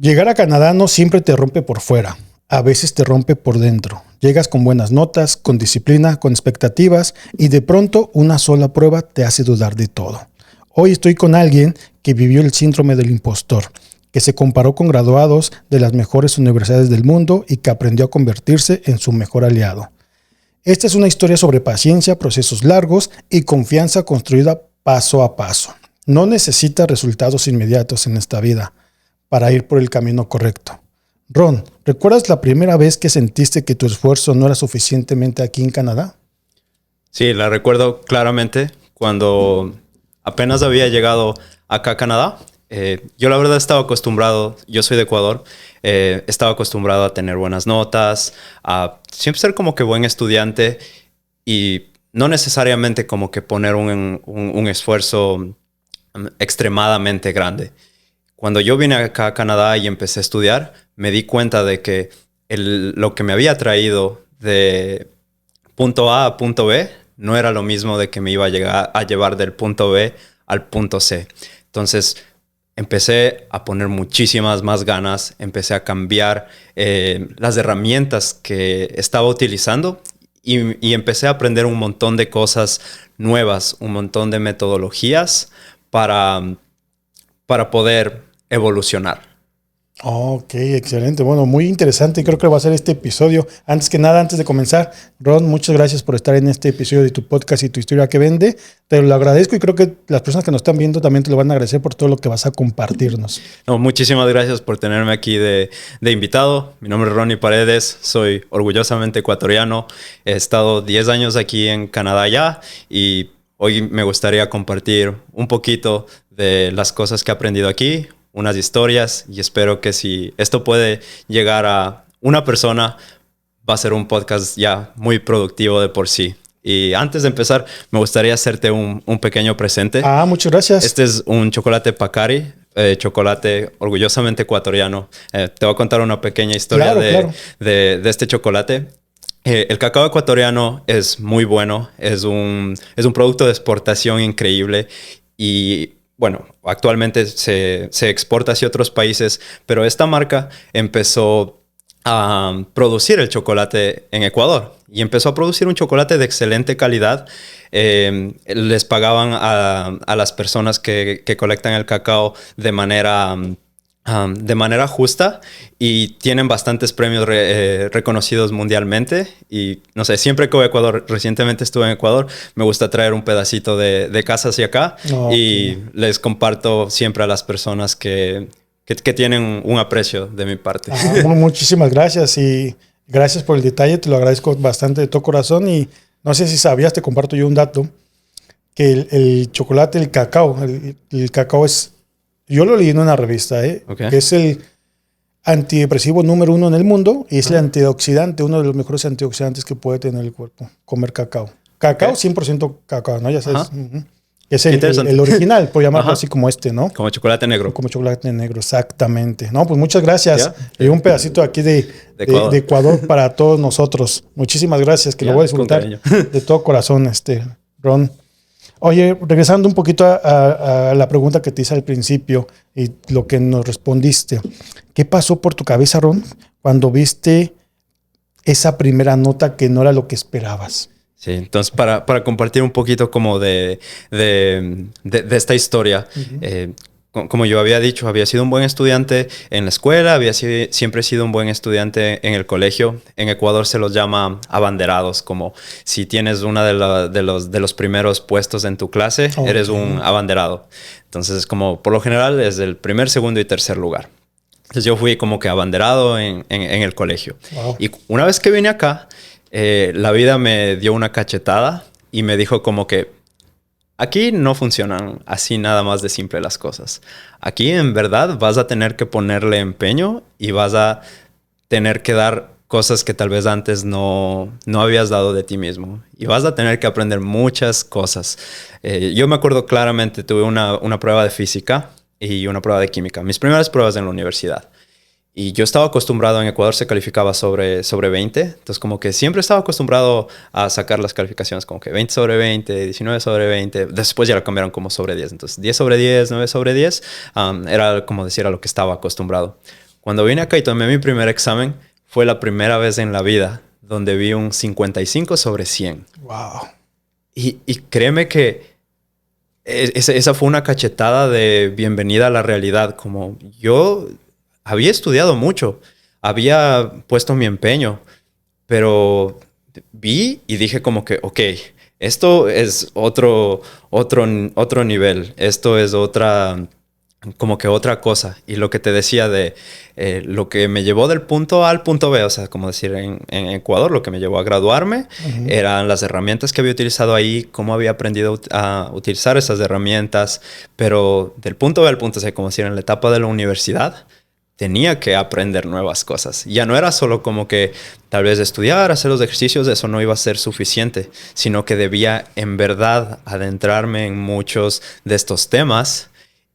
Llegar a Canadá no siempre te rompe por fuera, a veces te rompe por dentro. Llegas con buenas notas, con disciplina, con expectativas y de pronto una sola prueba te hace dudar de todo. Hoy estoy con alguien que vivió el síndrome del impostor, que se comparó con graduados de las mejores universidades del mundo y que aprendió a convertirse en su mejor aliado. Esta es una historia sobre paciencia, procesos largos y confianza construida paso a paso. No necesitas resultados inmediatos en esta vida para ir por el camino correcto. Ron, ¿recuerdas la primera vez que sentiste que tu esfuerzo no era suficientemente aquí en Canadá? Sí, la recuerdo claramente cuando apenas había llegado acá a Canadá. Yo la verdad estaba acostumbrado, yo soy de Ecuador, estaba acostumbrado a tener buenas notas, a siempre ser como que buen estudiante y no necesariamente como que poner un esfuerzo extremadamente grande. Cuando yo vine acá a Canadá y empecé a estudiar, me di cuenta de que lo que me había traído de punto A a punto B no era lo mismo de que me iba a llevar del punto B al punto C. Entonces empecé a poner muchísimas más ganas, empecé a cambiar las herramientas que estaba utilizando y empecé a aprender un montón de cosas nuevas, un montón de metodologías para poder evolucionar. Ok, excelente. Bueno, muy interesante. Creo que va a ser este episodio. Antes que nada, antes de comenzar, Ron, muchas gracias por estar en este episodio de tu podcast y tu historia que vende. Te lo agradezco y creo que las personas que nos están viendo también te lo van a agradecer por todo lo que vas a compartirnos. No, muchísimas gracias por tenerme aquí de invitado. Mi nombre es Ronnie Paredes, soy orgullosamente ecuatoriano. He estado 10 años aquí en Canadá ya y hoy me gustaría compartir un poquito de las cosas que he aprendido aquí, unas historias, y espero que si esto puede llegar a una persona, va a ser un podcast ya muy productivo de por sí. Y antes de empezar, me gustaría hacerte un pequeño presente. Muchas gracias. Este es un chocolate Pacari, chocolate orgullosamente ecuatoriano. Te voy a contar una pequeña historia de este chocolate. El cacao ecuatoriano es muy bueno, es un producto de exportación increíble y bueno, actualmente se exporta hacia otros países, pero esta marca empezó a producir el chocolate en Ecuador y empezó a producir un chocolate de excelente calidad. Les pagaban a las personas que colectan el cacao de manera justa y tienen bastantes premios reconocidos mundialmente. Y no sé, siempre que voy a Ecuador, recientemente estuve en Ecuador, me gusta traer un pedacito de casa hacia acá y les comparto siempre a las personas que tienen un aprecio de mi parte. Muchísimas gracias y gracias por el detalle, te lo agradezco bastante de todo corazón. Y no sé si sabías, te comparto yo un dato, que el chocolate, el cacao es... Yo lo leí en una revista, que es el antidepresivo número 1 en el mundo y es el antioxidante, uno de los mejores antioxidantes que puede tener el cuerpo, comer cacao. Cacao, 100% cacao, ¿no? Ya sabes. Es el original, por llamarlo así como ¿no? Como chocolate negro. Como chocolate negro, exactamente. No, pues muchas gracias. Y un pedacito aquí de Ecuador para todos nosotros. Muchísimas gracias, que lo voy a disfrutar de todo corazón, Ron. Oye, regresando un poquito a la pregunta que te hice al principio y lo que nos respondiste. ¿Qué pasó por tu cabeza, Ron, cuando viste esa primera nota que no era lo que esperabas? Sí, entonces para compartir un poquito como de esta historia, como yo había dicho, había sido un buen estudiante en la escuela, siempre he sido un buen estudiante en el colegio. En Ecuador se los llama abanderados, como si tienes uno de los primeros puestos en tu clase, eres un abanderado. Entonces, como por lo general es el primer, segundo y tercer lugar. Entonces yo fui como que abanderado en el colegio. Wow. Y una vez que vine acá, la vida me dio una cachetada y me dijo como que aquí no funcionan así nada más de simple las cosas. Aquí en verdad vas a tener que ponerle empeño y vas a tener que dar cosas que tal vez antes no habías dado de ti mismo. Y vas a tener que aprender muchas cosas. Yo me acuerdo claramente, tuve una prueba de física y una prueba de química. Mis primeras pruebas en la universidad. Y yo estaba acostumbrado, en Ecuador se calificaba sobre 20. Entonces como que siempre estaba acostumbrado a sacar las calificaciones como que 20 sobre 20, 19 sobre 20. Después ya lo cambiaron como sobre 10. Entonces 10 sobre 10, 9 sobre 10. Era como decir a lo que estaba acostumbrado. Cuando vine acá y tomé mi primer examen, fue la primera vez en la vida donde vi un 55 sobre 100. Wow. Y créeme que esa fue una cachetada de bienvenida a la realidad. Como yo había estudiado mucho, había puesto mi empeño, pero vi y dije como que, ok, esto es otro nivel, esto es como que otra cosa. Y lo que te decía de lo que me llevó del punto A al punto B, o sea, como decir en Ecuador, lo que me llevó a graduarme eran las herramientas que había utilizado ahí, cómo había aprendido a utilizar esas herramientas, pero del punto B al punto C, como decir, en la etapa de la universidad, tenía que aprender nuevas cosas. Ya no era solo como que tal vez estudiar, hacer los ejercicios, eso no iba a ser suficiente, sino que debía en verdad adentrarme en muchos de estos temas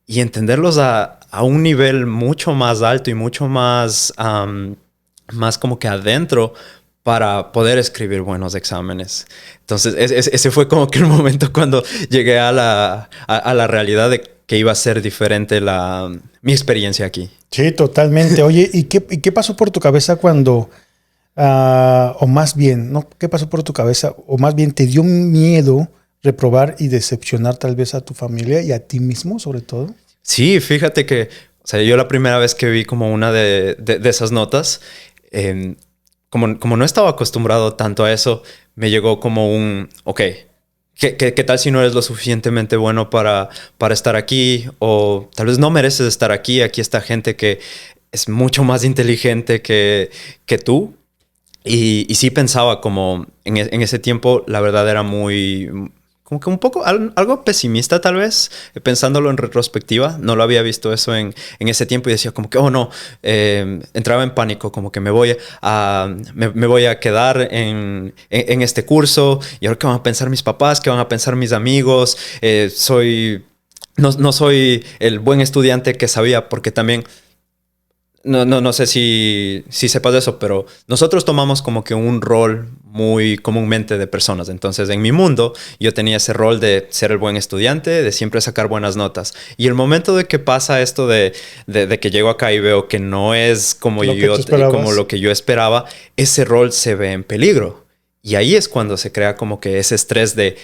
y entenderlos a un nivel mucho más alto y mucho más, más como que adentro para poder escribir buenos exámenes. Entonces, ese fue como que el momento cuando llegué a la realidad de que iba a ser diferente mi experiencia aquí. Sí, totalmente. Oye, ¿y qué pasó por tu cabeza cuando, o más bien, no, qué pasó por tu cabeza, o más bien te dio miedo reprobar y decepcionar tal vez a tu familia y a ti mismo, sobre todo? Sí, fíjate que, o sea, yo la primera vez que vi como una de esas notas, como no estaba acostumbrado tanto a eso, me llegó como ok, ¿qué tal si no eres lo suficientemente bueno para estar aquí? O tal vez no mereces estar aquí. Aquí está gente que es mucho más inteligente que tú. Y sí pensaba como en ese tiempo, la verdad era como que un poco algo pesimista tal vez, pensándolo en retrospectiva. No lo había visto eso en ese tiempo y decía como que, oh no, entraba en pánico, como que me voy a quedar en este curso y ahora qué van a pensar mis papás, qué van a pensar mis amigos, no soy el buen estudiante que sabía, porque también no sé si sepas de eso, pero nosotros tomamos como que un rol muy comúnmente de personas. Entonces, en mi mundo, yo tenía ese rol de ser el buen estudiante, de siempre sacar buenas notas. Y el momento de que pasa esto de que llego acá y veo que no es como lo que yo esperaba, ese rol se ve en peligro. Y ahí es cuando se crea como que ese estrés de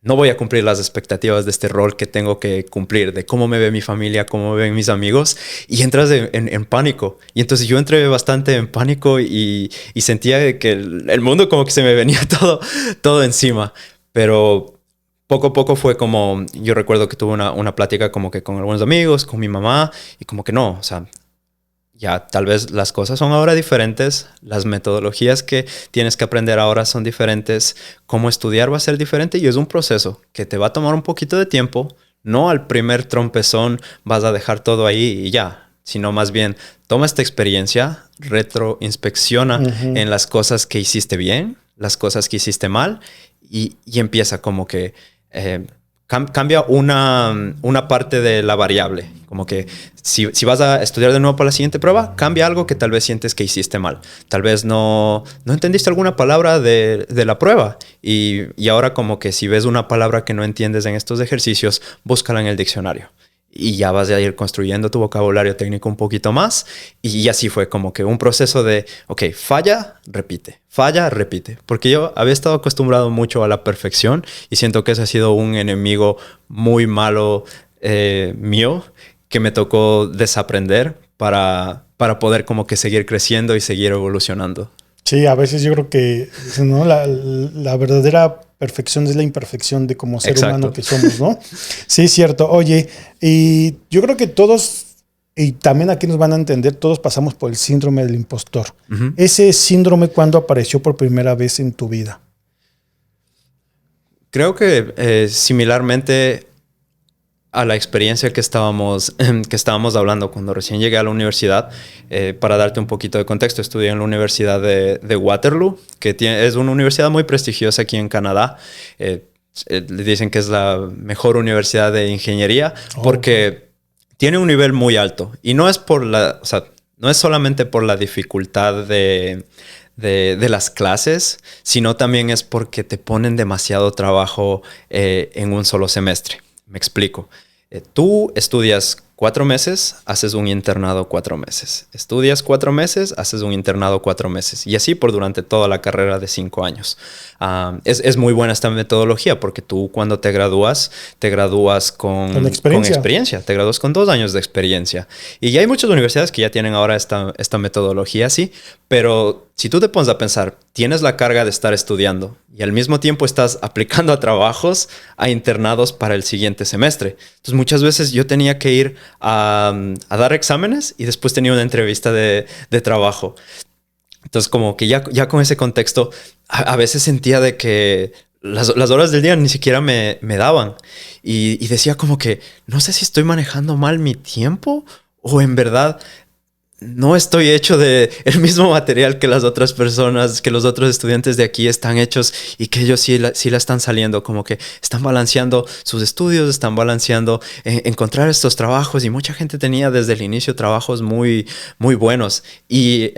no voy a cumplir las expectativas de este rol que tengo que cumplir, de cómo me ve mi familia, cómo me ven mis amigos, y entras en pánico. Y entonces yo entré bastante en pánico y sentía que el mundo como que se me venía todo encima. Pero poco a poco fue como, yo recuerdo que tuve una plática como que con algunos amigos, con mi mamá, y como que no, o sea, ya tal vez las cosas son ahora diferentes, las metodologías que tienes que aprender ahora son diferentes, cómo estudiar va a ser diferente y es un proceso que te va a tomar un poquito de tiempo. No al primer trompezón vas a dejar todo ahí y ya, sino más bien toma esta experiencia, retroinspecciona en las cosas que hiciste bien, las cosas que hiciste mal y empieza como que cambia una parte de la variable. Como que si vas a estudiar de nuevo para la siguiente prueba, cambia algo que tal vez sientes que hiciste mal. Tal vez no entendiste alguna palabra de la prueba. Y ahora como que si ves una palabra que no entiendes en estos ejercicios, búscala en el diccionario. Y ya vas a ir construyendo tu vocabulario técnico un poquito más. Y así fue como que un proceso de, ok, falla, repite. Porque yo había estado acostumbrado mucho a la perfección y siento que ese ha sido un enemigo muy malo mío que me tocó desaprender para poder como que seguir creciendo y seguir evolucionando. Sí, a veces yo creo que, ¿no?, la verdadera perfección es la imperfección de como ser humano que somos, ¿no? Sí, cierto. Oye, y yo creo que todos, y también aquí nos van a entender, todos pasamos por el síndrome del impostor. Ese síndrome, ¿cuándo apareció por primera vez en tu vida? Creo que similarmente a la experiencia que estábamos hablando cuando recién llegué a la universidad. Para darte un poquito de contexto, estudié en la Universidad de Waterloo, que es una universidad muy prestigiosa aquí en Canadá. Le dicen que es la mejor universidad de ingeniería porque tiene un nivel muy alto. Y no es no es solamente por la dificultad de las clases, sino también es porque te ponen demasiado trabajo en un solo semestre. Me explico. Tú estudias 4 meses, haces un internado 4 meses. Estudias 4 meses, haces un internado 4 meses. Y así por durante toda la carrera de 5 años. Es muy buena esta metodología porque tú cuando te gradúas con experiencia. Te gradúas con 2 años de experiencia. Y ya hay muchas universidades que ya tienen ahora esta metodología así. Pero si tú te pones a pensar, tienes la carga de estar estudiando y al mismo tiempo estás aplicando a trabajos, a internados para el siguiente semestre. Entonces muchas veces yo tenía que ir a dar exámenes y después tenía una entrevista de trabajo. Entonces como que ya con ese contexto, a veces sentía de que las horas del día ni siquiera me daban. Y decía como que no sé si estoy manejando mal mi tiempo o en verdad no estoy hecho de el mismo material que las otras personas, que los otros estudiantes de aquí están hechos y que ellos sí la están saliendo, como que están balanceando sus estudios, están balanceando encontrar estos trabajos y mucha gente tenía desde el inicio trabajos muy, muy buenos. Y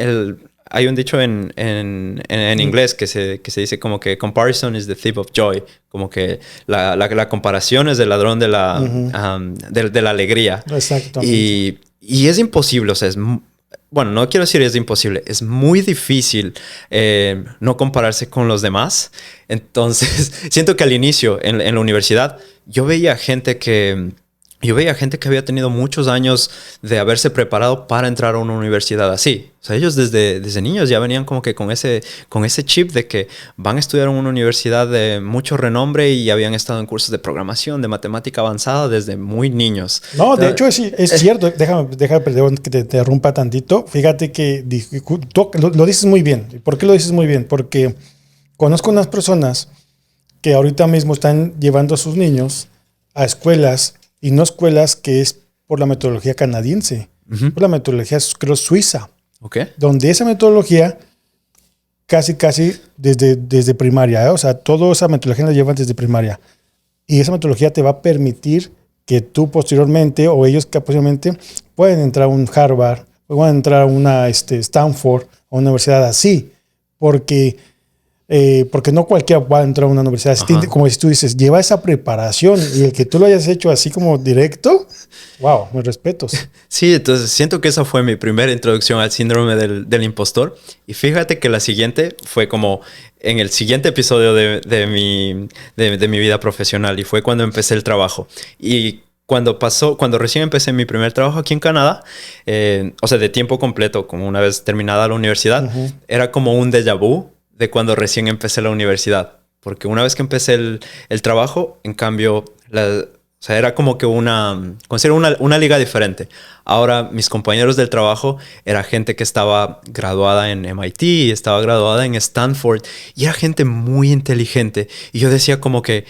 hay un dicho en inglés que se dice como que comparison is the thief of joy, como que la comparación es el ladrón de la alegría. Exactamente. Y es imposible, o sea, bueno, no quiero decir es imposible, es muy difícil no compararse con los demás. Entonces, siento que al inicio, en la universidad, yo veía gente que había tenido muchos años de haberse preparado para entrar a una universidad así. O sea, ellos desde niños ya venían como que con ese chip de que van a estudiar en una universidad de mucho renombre y habían estado en cursos de programación, de matemática avanzada desde muy niños. No, de hecho es cierto. Déjame perdón, que te interrumpa tantito. Fíjate que lo dices muy bien. ¿Por qué lo dices muy bien? Porque conozco unas personas que ahorita mismo están llevando a sus niños a escuelas, y no escuelas que es por la metodología canadiense, por la metodología, creo, suiza. Okay. Donde esa metodología casi desde primaria, o sea, toda esa metodología la llevan desde primaria. Y esa metodología te va a permitir que tú posteriormente, o ellos que posteriormente, pueden entrar a un Harvard, pueden entrar a una Stanford, a una universidad así. Porque no cualquiera va a entrar a una universidad. Como si tú dices, lleva esa preparación y el que tú lo hayas hecho así como directo, wow, mis respetos. Sí, entonces siento que esa fue mi primera introducción al síndrome del impostor. Y fíjate que la siguiente fue como en el siguiente episodio de mi vida profesional y fue cuando empecé el trabajo. Y cuando recién empecé mi primer trabajo aquí en Canadá, o sea, de tiempo completo, como una vez terminada la universidad, era como un déjà vu de cuando recién empecé la universidad. Porque una vez que empecé el trabajo, en cambio, o sea, era como que una liga diferente. Ahora, mis compañeros del trabajo era gente que estaba graduada en MIT, estaba graduada en Stanford, y era gente muy inteligente. Y yo decía como que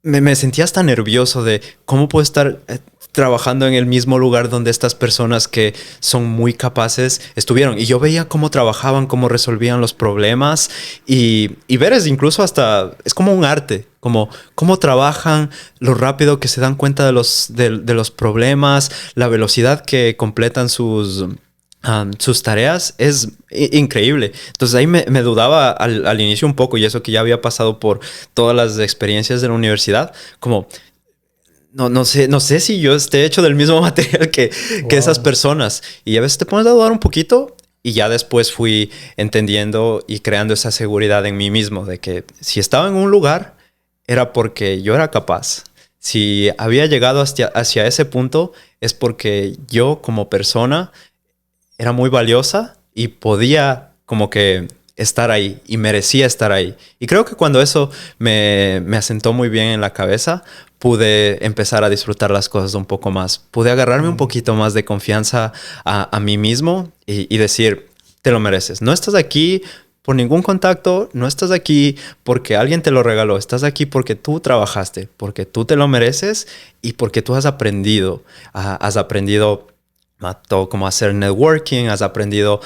me sentía hasta nervioso de cómo puedo estar trabajando en el mismo lugar donde estas personas que son muy capaces estuvieron. Y yo veía cómo trabajaban, cómo resolvían los problemas y ver incluso hasta, es como un arte, como cómo trabajan, lo rápido que se dan cuenta de los problemas, la velocidad que completan sus tareas es increíble. Entonces ahí me dudaba al inicio un poco, y eso que ya había pasado por todas las experiencias de la universidad, como no sé si yo esté hecho del mismo material que esas personas. Y a veces te pones a dudar un poquito y ya después fui entendiendo y creando esa seguridad en mí mismo de que si estaba en un lugar era porque yo era capaz. Si había llegado hacia ese punto es porque yo como persona era muy valiosa y podía como que estar ahí y merecía estar ahí. Y creo que cuando eso me asentó muy bien en la cabeza, pude empezar a disfrutar las cosas un poco más. Pude agarrarme un poquito más de confianza a mí mismo y decir, te lo mereces. No estás aquí por ningún contacto, no estás aquí porque alguien te lo regaló. Estás aquí porque tú trabajaste, porque tú te lo mereces y porque tú has aprendido. Has aprendido todo cómo hacer networking, has aprendido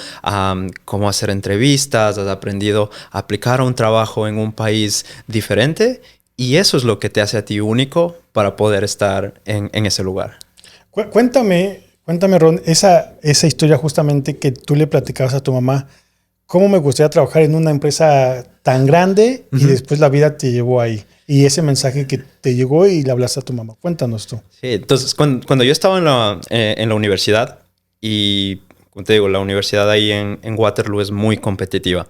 cómo hacer entrevistas, has aprendido a aplicar a un trabajo en un país diferente. Y eso es lo que te hace a ti único para poder estar en ese lugar. Cuéntame, Ron, esa historia justamente que tú le platicabas a tu mamá, ¿cómo me gustaría trabajar en una empresa tan grande y después la vida te llevó ahí? Y ese mensaje que te llegó y le hablaste a tu mamá. Cuéntanos tú. Sí, entonces cuando yo estaba en la universidad y, como te digo, la universidad ahí en Waterloo es muy competitiva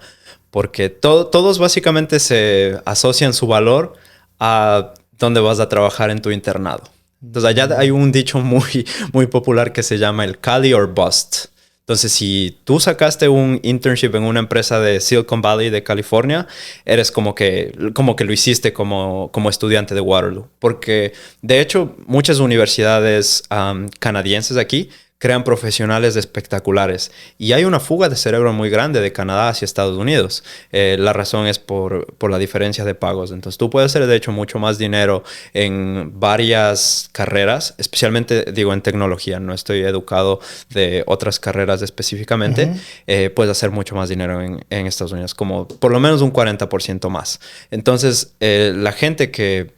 porque todos básicamente se asocian su valor a dónde vas a trabajar en tu internado. Entonces allá hay un dicho muy popular que se llama el Cali or Bust. Entonces, si tú sacaste un internship en una empresa de Silicon Valley de California, eres como que lo hiciste como estudiante de Waterloo. Porque, de hecho, muchas universidades canadienses aquí crean profesionales espectaculares. Y hay una fuga de cerebro muy grande de Canadá hacia Estados Unidos. La razón es por la diferencia de pagos. Entonces, tú puedes hacer, de hecho, mucho más dinero en varias carreras, especialmente, digo, en tecnología. No estoy educado de otras carreras específicamente. Puedes hacer mucho más dinero en Estados Unidos, como por lo menos un 40% más. Entonces, la gente que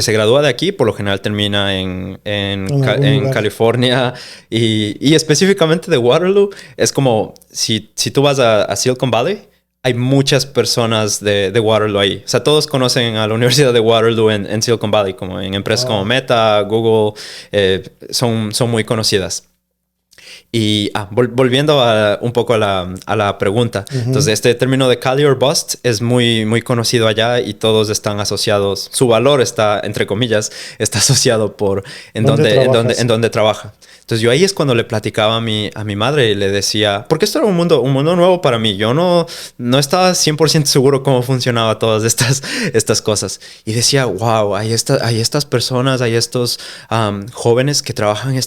se gradúa de aquí, por lo general termina en California y específicamente de Waterloo. Es como si tú vas a Silicon Valley, hay muchas personas de Waterloo ahí. O sea, todos conocen a la Universidad de Waterloo en Silicon Valley, como en empresas como Meta, Google, son muy conocidas. Y volviendo un poco a la pregunta. Entonces, este término de Cali or Bust es muy conocido allá y todos están asociados. Su valor está, entre comillas, está asociado por en dónde trabaja. Entonces, yo ahí es cuando le platicaba a mi madre y le decía, porque esto era un mundo nuevo para mí. Yo no estaba 100% seguro cómo funcionaba todas estas cosas. Y decía, wow, hay estas personas, hay estos jóvenes que trabajan en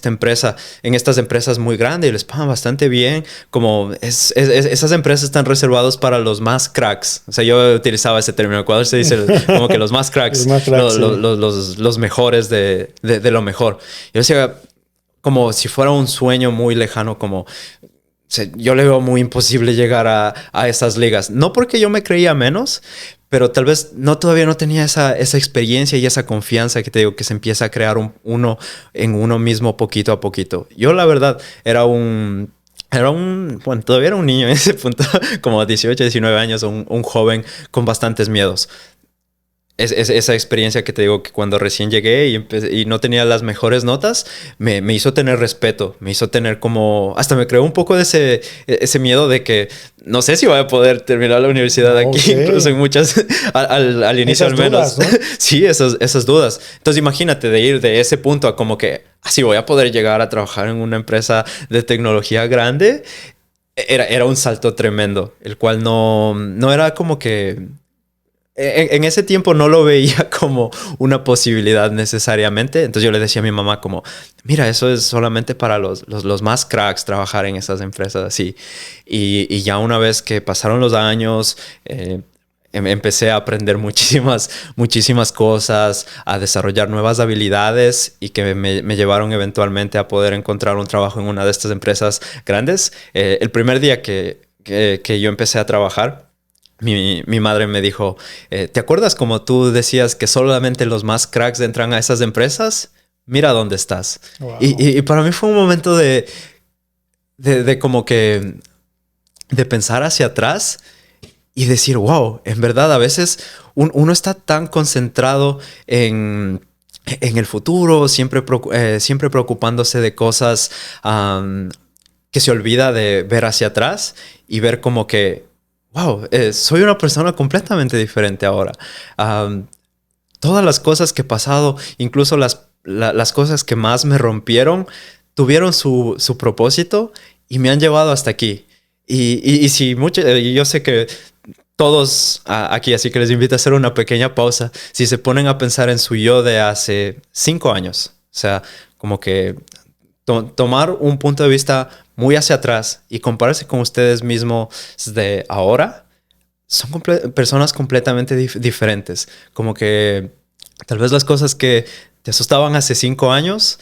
estas empresas muy grandes y les pagan bastante bien. Como esas empresas están reservadas para los más cracks. O sea, yo utilizaba ese término. En Ecuador se dice como que los más cracks, los mejores de lo mejor. Yo decía, como si fuera un sueño muy lejano, como yo le veo muy imposible llegar a esas ligas. No porque yo me creía menos, pero tal vez todavía no tenía esa experiencia y esa confianza que te digo que se empieza a crear uno en uno mismo poquito a poquito. Yo la verdad bueno, todavía era un niño en ese punto, como 18, 19 años, un joven con bastantes miedos. Esa experiencia que te digo que cuando recién llegué y no tenía las mejores notas, me hizo tener respeto, me hizo tener como... Hasta me creó un poco de ese miedo de que no sé si voy a poder terminar la universidad aquí, incluso en muchas, al inicio al menos. Dudas, ¿no? Sí, esas dudas. Entonces imagínate de ir de ese punto a como que así voy a poder llegar a trabajar en una empresa de tecnología grande. Era un salto tremendo, el cual no era como que... En ese tiempo no lo veía como una posibilidad necesariamente. Entonces yo le decía a mi mamá como, mira, eso es solamente para los más cracks trabajar en esas empresas así. Y ya una vez que pasaron los años, empecé a aprender muchísimas cosas, a desarrollar nuevas habilidades y que me llevaron eventualmente a poder encontrar un trabajo en una de estas empresas grandes. El primer día que yo empecé a trabajar, mi madre me dijo, ¿te acuerdas como tú decías que solamente los más cracks entran a esas empresas? Mira dónde estás. Wow. Y para mí fue un momento de como que de pensar hacia atrás y decir, wow, en verdad a veces uno está tan concentrado en el futuro, siempre preocupándose de cosas que se olvida de ver hacia atrás y ver como que wow, soy una persona completamente diferente ahora. Todas las cosas que he pasado, incluso las cosas que más me rompieron, tuvieron su propósito y me han llevado hasta aquí. Y si yo sé que todos aquí, así que les invito a hacer una pequeña pausa. Si se ponen a pensar en su yo de hace 5 años, o sea, como que tomar un punto de vista muy hacia atrás y compararse con ustedes mismos de ahora, son personas completamente diferentes. Como que tal vez las cosas que te asustaban hace 5 años,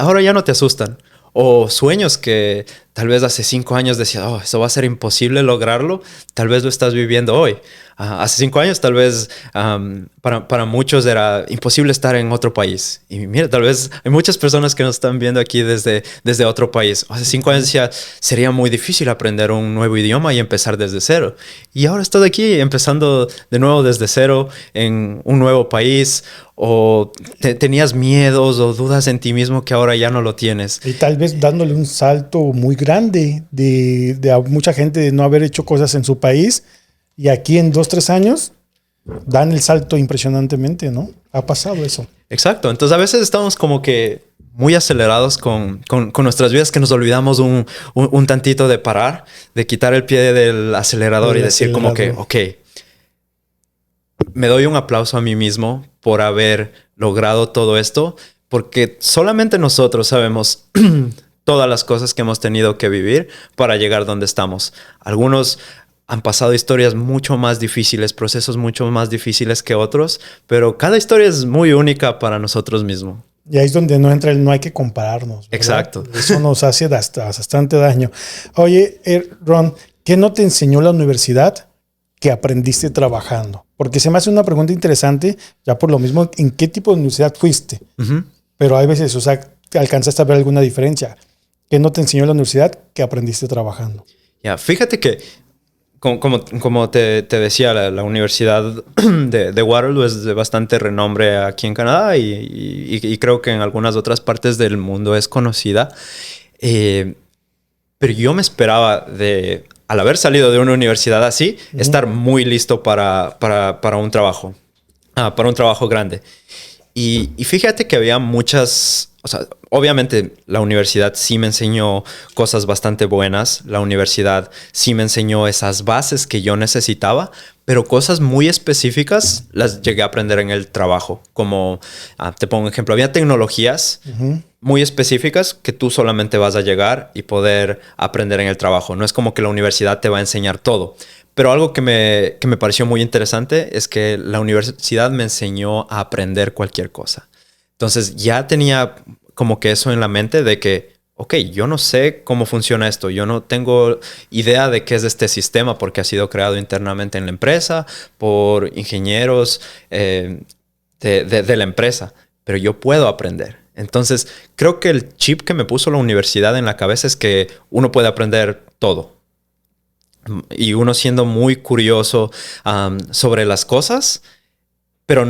ahora ya no te asustan. O sueños que tal vez hace 5 años decías, oh, eso va a ser imposible lograrlo, tal vez lo estás viviendo hoy. Hace 5 años tal vez para muchos era imposible estar en otro país. Y mira, tal vez hay muchas personas que nos están viendo aquí desde otro país. Hace 5 años decía, sería muy difícil aprender un nuevo idioma y empezar desde cero. Y ahora estoy aquí empezando de nuevo desde cero en un nuevo país. O tenías miedos o dudas en ti mismo que ahora ya no lo tienes. Y tal vez dándole un salto muy grande de a mucha gente de no haber hecho cosas en su país. Y aquí en 2-3 años dan el salto impresionantemente, ¿no? Ha pasado eso. Exacto. Entonces a veces estamos como que muy acelerados con nuestras vidas que nos olvidamos un tantito de parar, de quitar el pie del acelerador y decir como que, ok, me doy un aplauso a mí mismo por haber logrado todo esto, porque solamente nosotros sabemos todas las cosas que hemos tenido que vivir para llegar donde estamos. Algunos han pasado historias mucho más difíciles, procesos mucho más difíciles que otros, pero cada historia es muy única para nosotros mismos. Y ahí es donde no entra no hay que compararnos, ¿verdad? Exacto. Eso nos hace bastante daño. Oye, Ron, ¿qué no te enseñó la universidad que aprendiste trabajando? Porque se me hace una pregunta interesante, ya por lo mismo, ¿en qué tipo de universidad fuiste? Uh-huh. Pero hay veces, o sea, ¿alcanzaste a ver alguna diferencia? ¿Qué no te enseñó la universidad que aprendiste trabajando? Ya, fíjate que como te decía, la Universidad de Waterloo es de bastante renombre aquí en Canadá y creo que en algunas otras partes del mundo es conocida. Pero yo me esperaba al haber salido de una universidad así, estar muy listo para un trabajo, para un trabajo grande. Y fíjate que había muchas... O sea, obviamente la universidad sí me enseñó cosas bastante buenas. La universidad sí me enseñó esas bases que yo necesitaba, pero cosas muy específicas las llegué a aprender en el trabajo. Como, te pongo un ejemplo, había tecnologías muy específicas que tú solamente vas a llegar y poder aprender en el trabajo. No es como que la universidad te va a enseñar todo. Pero algo que me pareció muy interesante es que la universidad me enseñó a aprender cualquier cosa. Entonces ya tenía como que eso en la mente de que, ok, yo no sé cómo funciona esto. Yo no tengo idea de qué es este sistema porque ha sido creado internamente en la empresa por ingenieros de la empresa. Pero yo puedo aprender. Entonces creo que el chip que me puso la universidad en la cabeza es que uno puede aprender todo. Y uno siendo muy curioso sobre las cosas, pero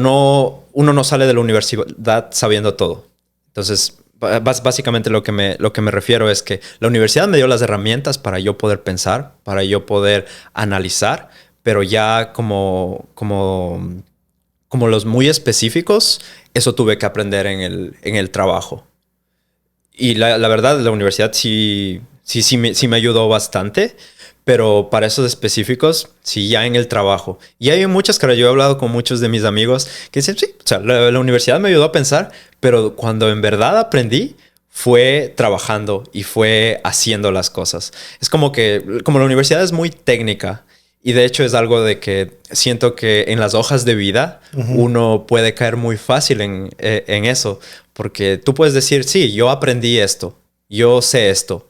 uno no sale de la universidad sabiendo todo. Entonces, básicamente lo que me refiero es que la universidad me dio las herramientas para yo poder pensar, para yo poder analizar, pero ya como los muy específicos, eso tuve que aprender en el trabajo. Y la verdad, la universidad sí me ayudó bastante. Pero para esos específicos, sí, ya en el trabajo. Y hay muchas caras. Yo he hablado con muchos de mis amigos que dicen, sí, o sea, la universidad me ayudó a pensar, pero cuando en verdad aprendí, fue trabajando y fue haciendo las cosas. Es como la universidad es muy técnica. Y de hecho es algo de que siento que en las hojas de vida uno puede caer muy fácil en eso. Porque tú puedes decir, sí, yo aprendí esto, yo sé esto.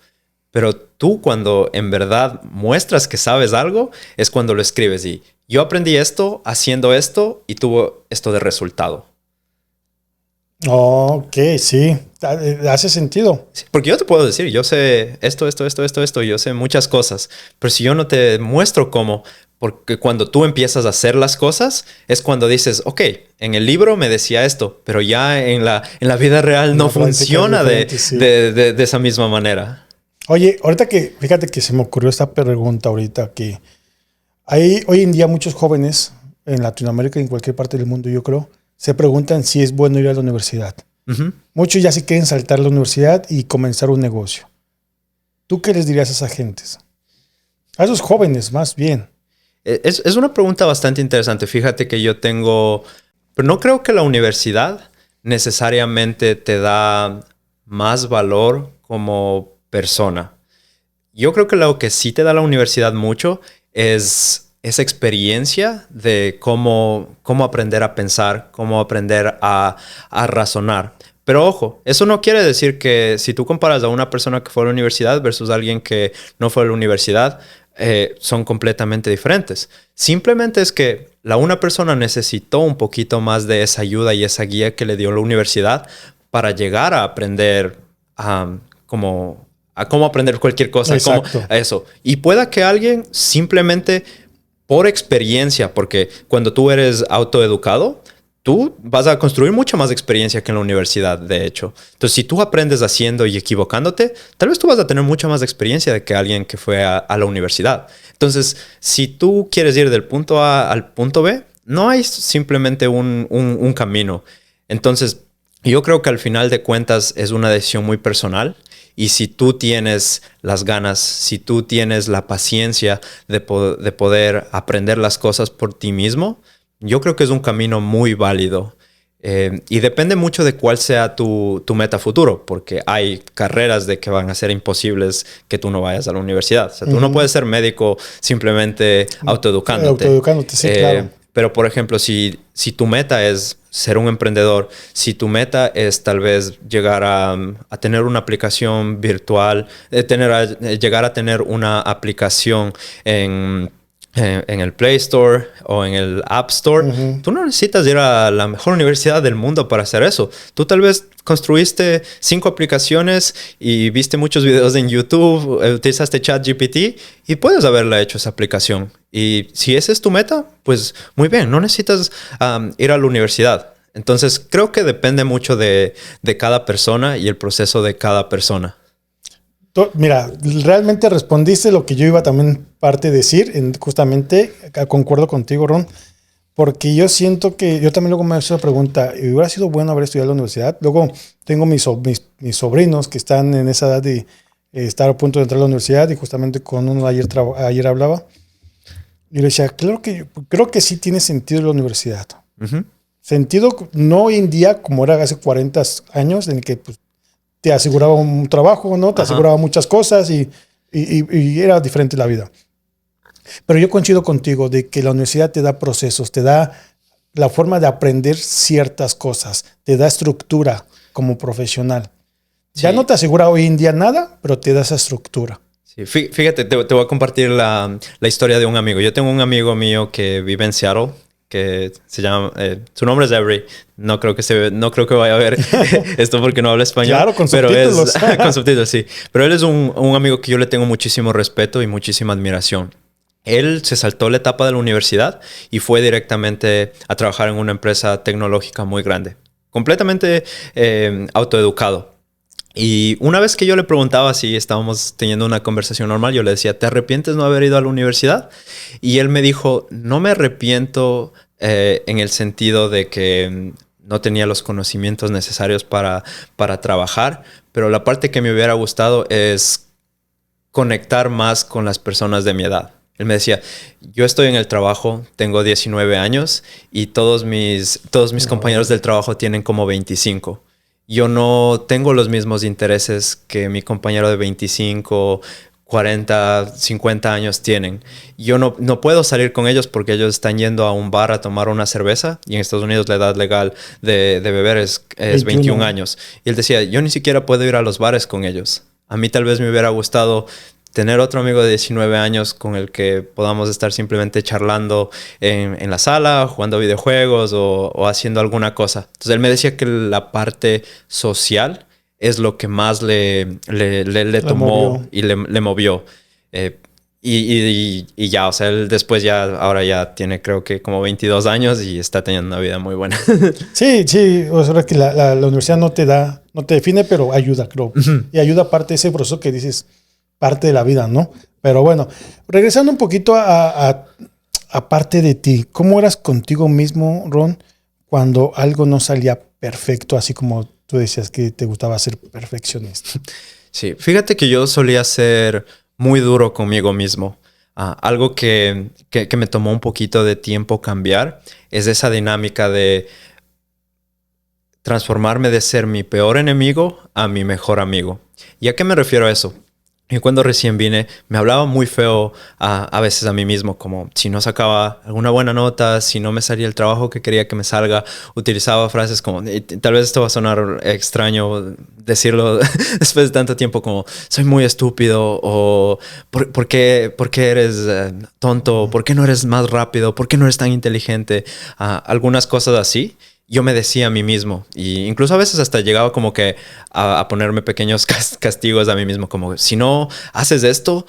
Pero tú cuando en verdad muestras que sabes algo, es cuando lo escribes. Y yo aprendí esto haciendo esto y tuvo esto de resultado. Ok, sí. Hace sentido. Sí, porque yo te puedo decir, yo sé esto, yo sé muchas cosas. Pero si yo no te muestro cómo, porque cuando tú empiezas a hacer las cosas, es cuando dices, ok, en el libro me decía esto, pero ya en la vida real no funciona de esa misma manera. Oye, fíjate que se me ocurrió esta pregunta ahorita, que hay hoy en día muchos jóvenes en Latinoamérica y en cualquier parte del mundo, yo creo, se preguntan si es bueno ir a la universidad. Uh-huh. Muchos ya se quieren saltar la universidad y comenzar un negocio. ¿Tú qué les dirías a esas gentes? A esos jóvenes, más bien. Es una pregunta bastante interesante. Fíjate que pero no creo que la universidad necesariamente te da más valor como persona. Yo creo que lo que sí te da la universidad mucho es esa experiencia de cómo aprender a pensar, cómo aprender a razonar. Pero ojo, eso no quiere decir que si tú comparas a una persona que fue a la universidad versus alguien que no fue a la universidad, son completamente diferentes. Simplemente es que una persona necesitó un poquito más de esa ayuda y esa guía que le dio la universidad para llegar a aprender a cómo aprender cualquier cosa. Eso. Y pueda que alguien simplemente por experiencia, porque cuando tú eres autoeducado, tú vas a construir mucha más experiencia que en la universidad, de hecho. Entonces, si tú aprendes haciendo y equivocándote, tal vez tú vas a tener mucha más experiencia de que alguien que fue a la universidad. Entonces, si tú quieres ir del punto A al punto B, no hay simplemente un camino. Entonces, yo creo que al final de cuentas es una decisión muy personal. Y si tú tienes las ganas, si tú tienes la paciencia de poder aprender las cosas por ti mismo, yo creo que es un camino muy válido. Y depende mucho de cuál sea tu meta futuro, porque hay carreras de que van a ser imposibles que tú no vayas a la universidad. O sea, tú no puedes ser médico simplemente autoeducándote. Autoeducándote, sí, claro. Pero, por ejemplo, si tu meta es ser un emprendedor, si tu meta es tal vez llegar a tener una aplicación virtual, llegar a tener una aplicación en el Play Store o en el App Store, tú no necesitas ir a la mejor universidad del mundo para hacer eso. Tú tal vez construiste 5 aplicaciones y viste muchos videos en YouTube, utilizaste ChatGPT y puedes haberla hecho esa aplicación. Y si esa es tu meta, pues muy bien, no necesitas ir a la universidad. Entonces creo que depende mucho de cada persona y el proceso de cada persona. Mira, realmente respondiste lo que yo iba también parte de decir. Justamente concuerdo contigo, Ron, porque yo siento que yo también luego me he hecho la pregunta, ¿hubiera sido bueno haber estudiado en la universidad? Luego tengo mis sobrinos que están en esa edad de estar a punto de entrar a la universidad, y justamente con uno ayer hablaba y le decía, creo que sí tiene sentido la universidad. Sentido no hoy en día como era hace 40 años, en el que pues, te aseguraba un trabajo, ¿no? Te aseguraba muchas cosas y era diferente la vida. Pero yo coincido contigo de que la universidad te da procesos, te da la forma de aprender ciertas cosas, te da estructura como profesional. Sí. Ya no te asegura hoy en día nada, pero te da esa estructura. Sí, fíjate, te voy a compartir la historia de un amigo. Yo tengo un amigo mío que vive en Seattle, que se llama, su nombre es Avery. No creo que vaya a ver esto porque no habla español. Claro, con subtítulos. Con subtítulos, sí. Pero él es un amigo que yo le tengo muchísimo respeto y muchísima admiración. Él se saltó la etapa de la universidad y fue directamente a trabajar en una empresa tecnológica muy grande. Completamente autoeducado. Y una vez que yo le preguntaba si estábamos teniendo una conversación normal, yo le decía, ¿te arrepientes de no haber ido a la universidad? Y él me dijo, no me arrepiento en el sentido de que no tenía los conocimientos necesarios para trabajar, pero la parte que me hubiera gustado es conectar más con las personas de mi edad. Él me decía, yo estoy en el trabajo, tengo 19 años y todos mis compañeros del trabajo tienen como 25. Yo no tengo los mismos intereses que mi compañero de 25, 40, 50 años tienen. Yo no puedo salir con ellos porque ellos están yendo a un bar a tomar una cerveza y en Estados Unidos la edad legal de beber es 21 años. Y él decía, yo ni siquiera puedo ir a los bares con ellos. A mí tal vez me hubiera gustado tener otro amigo de 19 años con el que podamos estar simplemente charlando en la sala, jugando videojuegos o haciendo alguna cosa. Entonces él me decía que la parte social es lo que más le tomó y le movió. Y ya, o sea, él después ahora ya tiene creo que como 22 años y está teniendo una vida muy buena. Sí, o sea, que la universidad no te define, pero ayuda, creo. Y ayuda parte de ese proceso que dices, parte de la vida, ¿no? Pero bueno, regresando un poquito a parte de ti, ¿cómo eras contigo mismo, Ron, cuando algo no salía perfecto, así como tú decías que te gustaba ser perfeccionista? Sí, fíjate que yo solía ser muy duro conmigo mismo. Algo que me tomó un poquito de tiempo cambiar es esa dinámica de transformarme de ser mi peor enemigo a mi mejor amigo. ¿Y a qué me refiero a eso? Y cuando recién vine, me hablaba muy feo a veces a mí mismo, como si no sacaba alguna buena nota, si no me salía el trabajo que quería que me salga, utilizaba frases como, y tal vez esto va a sonar extraño decirlo después de tanto tiempo, como soy muy estúpido, o ¿por qué eres tonto? ¿Por qué no eres más rápido? ¿Por qué no eres tan inteligente? Algunas cosas así. Yo me decía a mí mismo, y incluso a veces hasta llegaba como que a ponerme pequeños castigos a mí mismo, como si no haces esto,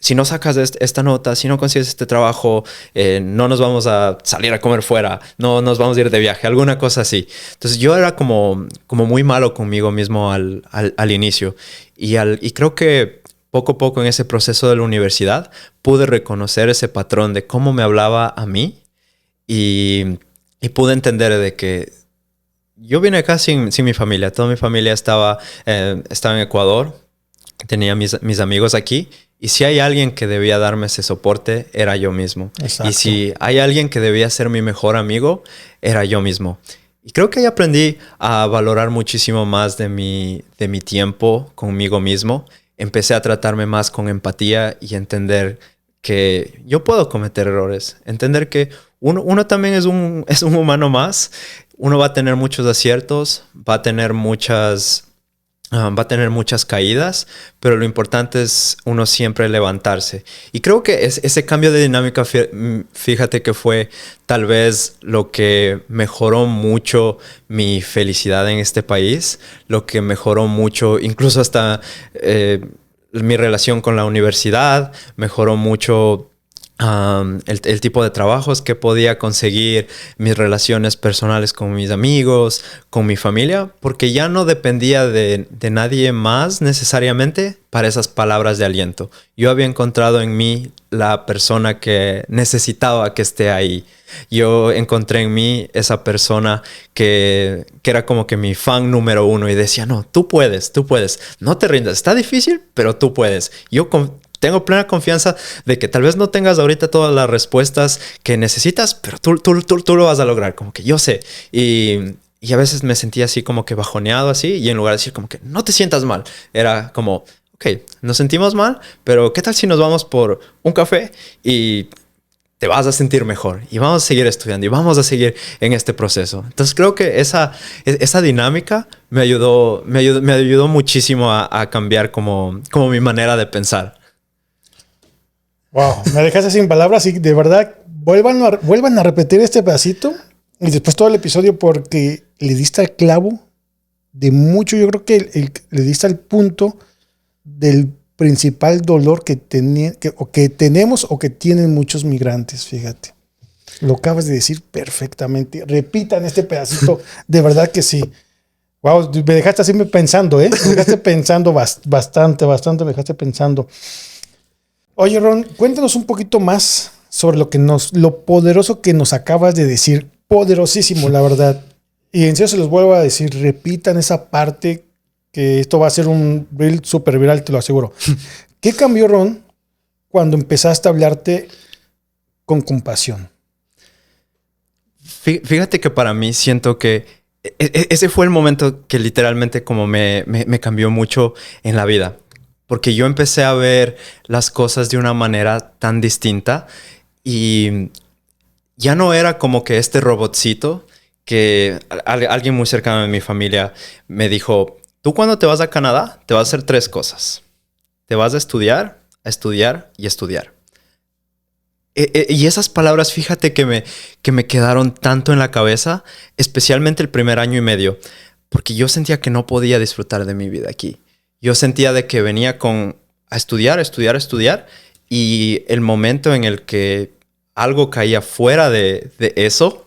si no sacas esta nota, si no consigues este trabajo, no nos vamos a salir a comer fuera, no nos vamos a ir de viaje, alguna cosa así. Entonces yo era como muy malo conmigo mismo al inicio, y creo que poco a poco en ese proceso de la universidad pude reconocer ese patrón de cómo me hablaba a mí, y pude entender de que yo vine acá sin mi familia. Toda mi familia estaba en Ecuador. Tenía mis amigos aquí. Y si hay alguien que debía darme ese soporte, era yo mismo. Exacto. Y si hay alguien que debía ser mi mejor amigo, era yo mismo. Y creo que ahí aprendí a valorar muchísimo más de mi tiempo conmigo mismo. Empecé a tratarme más con empatía y entender que yo puedo cometer errores. Entender que uno también es un humano más. Uno va a tener muchos aciertos, va a tener muchas caídas, pero lo importante es uno siempre levantarse. Y creo que ese cambio de dinámica, fíjate que fue tal vez lo que mejoró mucho mi felicidad en este país, lo que mejoró mucho, incluso hasta mi relación con la universidad, mejoró mucho el tipo de trabajos que podía conseguir, mis relaciones personales con mis amigos, con mi familia, porque ya no dependía de nadie más necesariamente para esas palabras de aliento. Yo había encontrado en mí la persona que necesitaba que esté ahí. Yo encontré en mí esa persona que era como que mi fan número uno y decía, no, tú puedes, no te rindas, está difícil, pero tú puedes. Tengo plena confianza de que tal vez no tengas ahorita todas las respuestas que necesitas, pero tú lo vas a lograr, como que yo sé. Y a veces me sentía así como que bajoneado así, y en lugar de decir como que no te sientas mal, era como, ok, nos sentimos mal, pero ¿qué tal si nos vamos por un café y te vas a sentir mejor? Y vamos a seguir estudiando y vamos a seguir en este proceso. Entonces creo que esa dinámica me ayudó muchísimo a cambiar como mi manera de pensar. Wow, me dejaste sin palabras y de verdad vuelvan a repetir este pedacito y después todo el episodio porque le diste al clavo de mucho. Yo creo que le diste al punto del principal dolor que tenemos o que tienen muchos migrantes, fíjate. Lo acabas de decir perfectamente. Repitan este pedacito, de verdad que sí. Wow, me dejaste así pensando, Me dejaste pensando bastante, me dejaste pensando. Oye, Ron, cuéntanos un poquito más sobre lo poderoso que nos acabas de decir. Poderosísimo, la verdad. Y en serio se los vuelvo a decir, repitan esa parte, que esto va a ser un reel súper viral, te lo aseguro. ¿Qué cambió, Ron, cuando empezaste a hablarte con compasión? Fíjate que para mí siento que ese fue el momento que literalmente como me cambió mucho en la vida. Porque yo empecé a ver las cosas de una manera tan distinta y ya no era como que este robotcito que alguien muy cercano de mi familia me dijo, tú cuando te vas a Canadá te vas a hacer 3 cosas. Te vas a estudiar y estudiar. Y esas palabras, fíjate que me quedaron tanto en la cabeza, especialmente el primer año y medio, porque yo sentía que no podía disfrutar de mi vida aquí. Yo sentía de que venía a estudiar, y el momento en el que algo caía fuera de eso,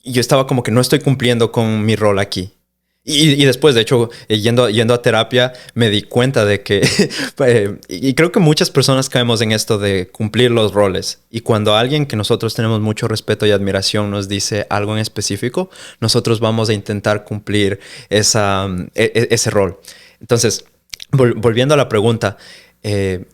yo estaba como que no estoy cumpliendo con mi rol aquí. Y después, de hecho, yendo a terapia, me di cuenta de que... y creo que muchas personas caemos en esto de cumplir los roles. Y cuando alguien que nosotros tenemos mucho respeto y admiración nos dice algo en específico, nosotros vamos a intentar cumplir ese rol. Entonces, volviendo a la pregunta,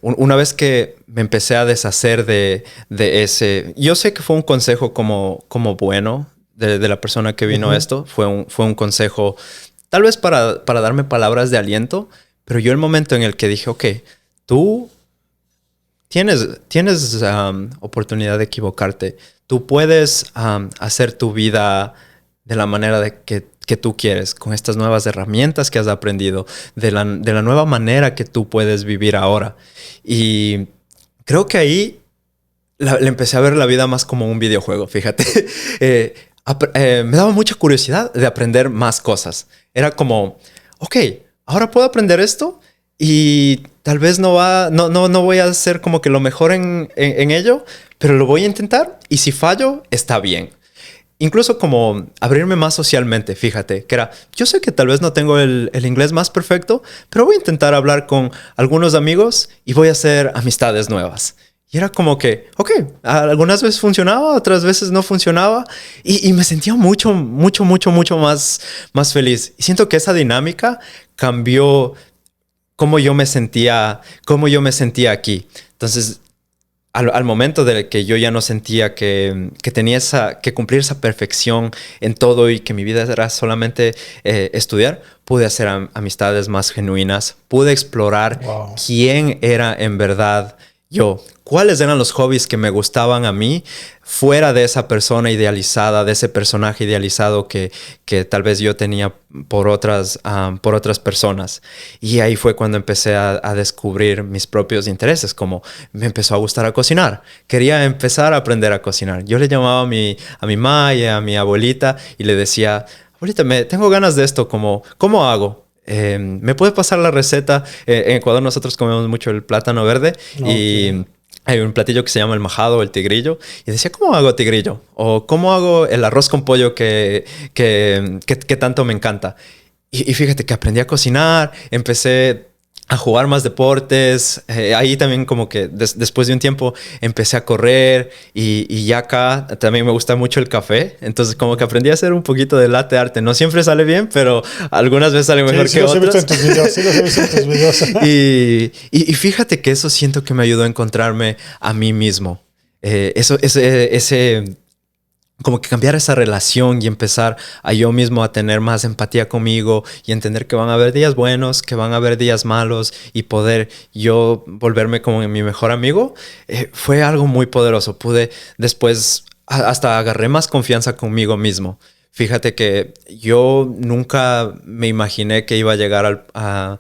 una vez que me empecé a deshacer de ese... Yo sé que fue un consejo como bueno de la persona que vino a esto. Fue un consejo tal vez para darme palabras de aliento, Pero yo el momento en el que dije, ok, tú tienes oportunidad de equivocarte. Tú puedes hacer tu vida de la manera que tú quieres, con estas nuevas herramientas que has aprendido, de la nueva manera que tú puedes vivir ahora. Y creo que ahí le empecé a ver la vida más como un videojuego, fíjate. Me daba mucha curiosidad de aprender más cosas. Era como, ok, ahora puedo aprender esto y tal vez no voy a ser como que lo mejor en ello, pero lo voy a intentar y si fallo, está bien. Incluso como abrirme más socialmente, fíjate, que era, yo sé que tal vez no tengo el inglés más perfecto, pero voy a intentar hablar con algunos amigos y voy a hacer amistades nuevas. Y era como que, ok, algunas veces funcionaba, otras veces no funcionaba. Y me sentía mucho más feliz. Y siento que esa dinámica cambió cómo yo me sentía aquí. Entonces, al momento de que yo ya no sentía que tenía que cumplir esa perfección en todo y que mi vida era solamente estudiar, pude hacer amistades más genuinas, pude explorar quién era en verdad yo, cuáles eran los hobbies que me gustaban a mí fuera de esa persona idealizada, de ese personaje idealizado que tal vez yo tenía por otras personas. Y ahí fue cuando empecé a descubrir mis propios intereses, como me empezó a gustar a cocinar. Quería empezar a aprender a cocinar. Yo le llamaba a mi mamá y a mi abuelita y le decía, abuelita, tengo ganas de esto, ¿cómo hago? ¿Me puede pasar la receta? En Ecuador nosotros comemos mucho el plátano verde y hay un platillo que se llama el majado o el tigrillo. Y decía, ¿cómo hago tigrillo? O ¿cómo hago el arroz con pollo que tanto me encanta? Y fíjate que aprendí a cocinar, empecé a jugar más deportes. Ahí también como que después de un tiempo empecé a correr y ya acá también me gusta mucho el café. Entonces como que aprendí a hacer un poquito de latte arte. No siempre sale bien, pero algunas veces sale mejor que otras. Sí, los he visto en tus videos. Y fíjate que eso siento que me ayudó a encontrarme a mí mismo. Ese como que cambiar esa relación y empezar a yo mismo a tener más empatía conmigo y entender que van a haber días buenos, que van a haber días malos y poder yo volverme como mi mejor amigo, fue algo muy poderoso. Pude después, hasta agarré más confianza conmigo mismo. Fíjate que yo nunca me imaginé que iba a llegar a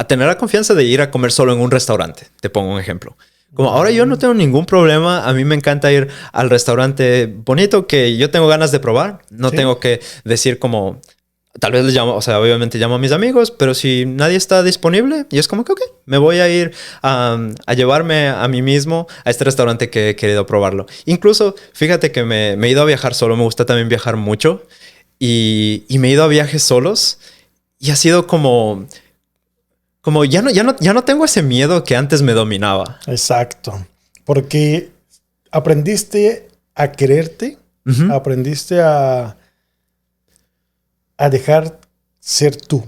tener la confianza de ir a comer solo en un restaurante. Te pongo un ejemplo. Como ahora yo no tengo ningún problema. A mí me encanta ir al restaurante bonito que yo tengo ganas de probar. No tengo que decir como... Tal vez les llamo, o sea, obviamente llamo a mis amigos, pero si nadie está disponible, yo es como que, ok, me voy a ir a llevarme a mí mismo a este restaurante que he querido probarlo. Incluso, fíjate que me he ido a viajar solo. Me gusta también viajar mucho. Y me he ido a viajes solos. Y ha sido como ya no tengo ese miedo que antes me dominaba. Exacto. Porque aprendiste a quererte, aprendiste a dejar ser tú.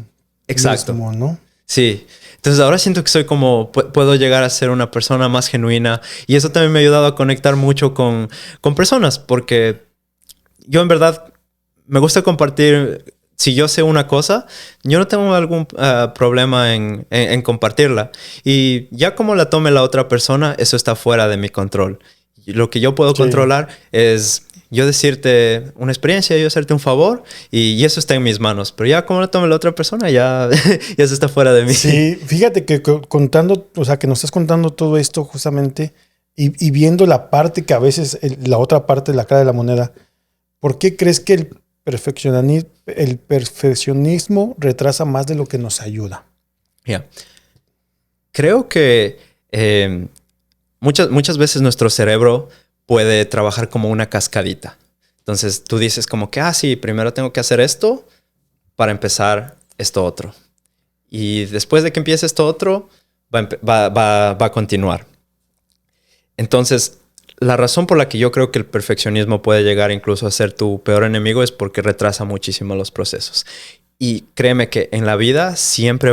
Exacto. Mismo, ¿no? Sí. Entonces ahora siento que soy puedo llegar a ser una persona más genuina y eso también me ha ayudado a conectar mucho con personas porque yo en verdad me gusta compartir. Si yo sé una cosa, yo no tengo algún problema en compartirla. Y ya como la tome la otra persona, eso está fuera de mi control. Y lo que yo puedo controlar es yo decirte una experiencia, yo hacerte un favor y eso está en mis manos. Pero ya como la tome la otra persona, ya eso está fuera de mí. Sí, fíjate que contando, o sea, que nos estás contando todo esto justamente y viendo la parte que a veces, la otra parte de la cara de la moneda, ¿por qué crees que el perfeccionismo retrasa más de lo que nos ayuda? Yeah. Creo que muchas veces nuestro cerebro puede trabajar como una cascadita. Entonces tú dices como que, sí, primero tengo que hacer esto para empezar esto otro. Y después de que empiece esto otro, va a continuar. Entonces, la razón por la que yo creo que el perfeccionismo puede llegar incluso a ser tu peor enemigo es porque retrasa muchísimo los procesos. Y créeme que en la vida siempre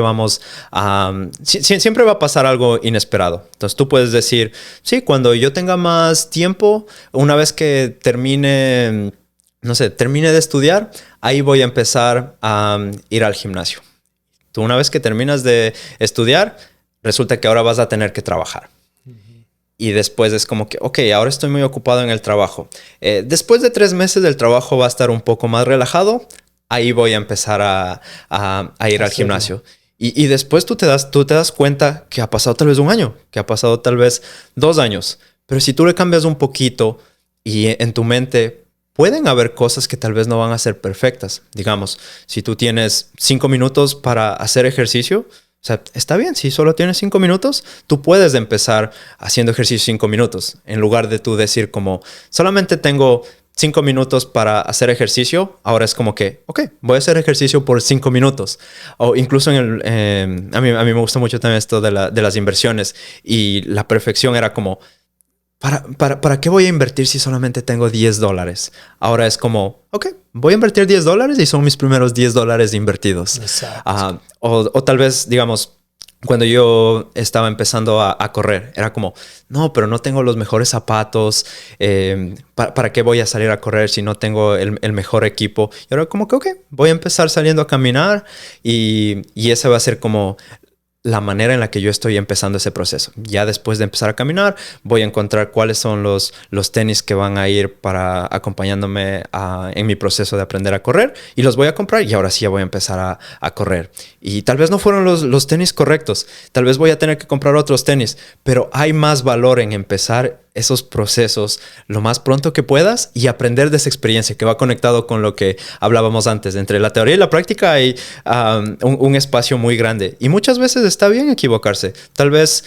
siempre va a pasar algo inesperado. Entonces tú puedes decir, sí, cuando yo tenga más tiempo, una vez que termine de estudiar, ahí voy a empezar a ir al gimnasio. Tú una vez que terminas de estudiar, resulta que ahora vas a tener que trabajar. Y después es como que, ok, ahora estoy muy ocupado en el trabajo. Después de 3 meses del trabajo va a estar un poco más relajado. Ahí voy a empezar a ir al gimnasio. Y después tú te das cuenta que ha pasado tal vez 1 año, que ha pasado tal vez 2 años. Pero si tú le cambias un poquito y en tu mente pueden haber cosas que tal vez no van a ser perfectas. Digamos, si tú tienes 5 minutos para hacer ejercicio, o sea, está bien, si solo tienes 5 minutos, tú puedes empezar haciendo ejercicio 5 minutos. En lugar de tú decir como, solamente tengo 5 minutos para hacer ejercicio, ahora es como que, ok, voy a hacer ejercicio por 5 minutos. O incluso a mí me gusta mucho también esto de las inversiones. Y la perfección era como, ¿para qué voy a invertir si solamente tengo $10? Ahora es como, ok, voy a invertir $10 y son mis primeros $10 invertidos. Exacto. O tal vez, digamos, cuando yo estaba empezando a correr, era como, no, pero no tengo los mejores zapatos. ¿Para qué voy a salir a correr si no tengo el mejor equipo? Y ahora como que, ok, voy a empezar saliendo a caminar y ese va a ser como la manera en la que yo estoy empezando ese proceso. Ya después de empezar a caminar, voy a encontrar cuáles son los tenis que van a ir para acompañándome en mi proceso de aprender a correr y los voy a comprar y ahora sí ya voy a empezar a correr. Y tal vez no fueron los tenis correctos, tal vez voy a tener que comprar otros tenis, pero hay más valor en empezar esos procesos lo más pronto que puedas y aprender de esa experiencia que va conectado con lo que hablábamos antes. Entre la teoría y la práctica hay un espacio muy grande y muchas veces está bien equivocarse. Tal vez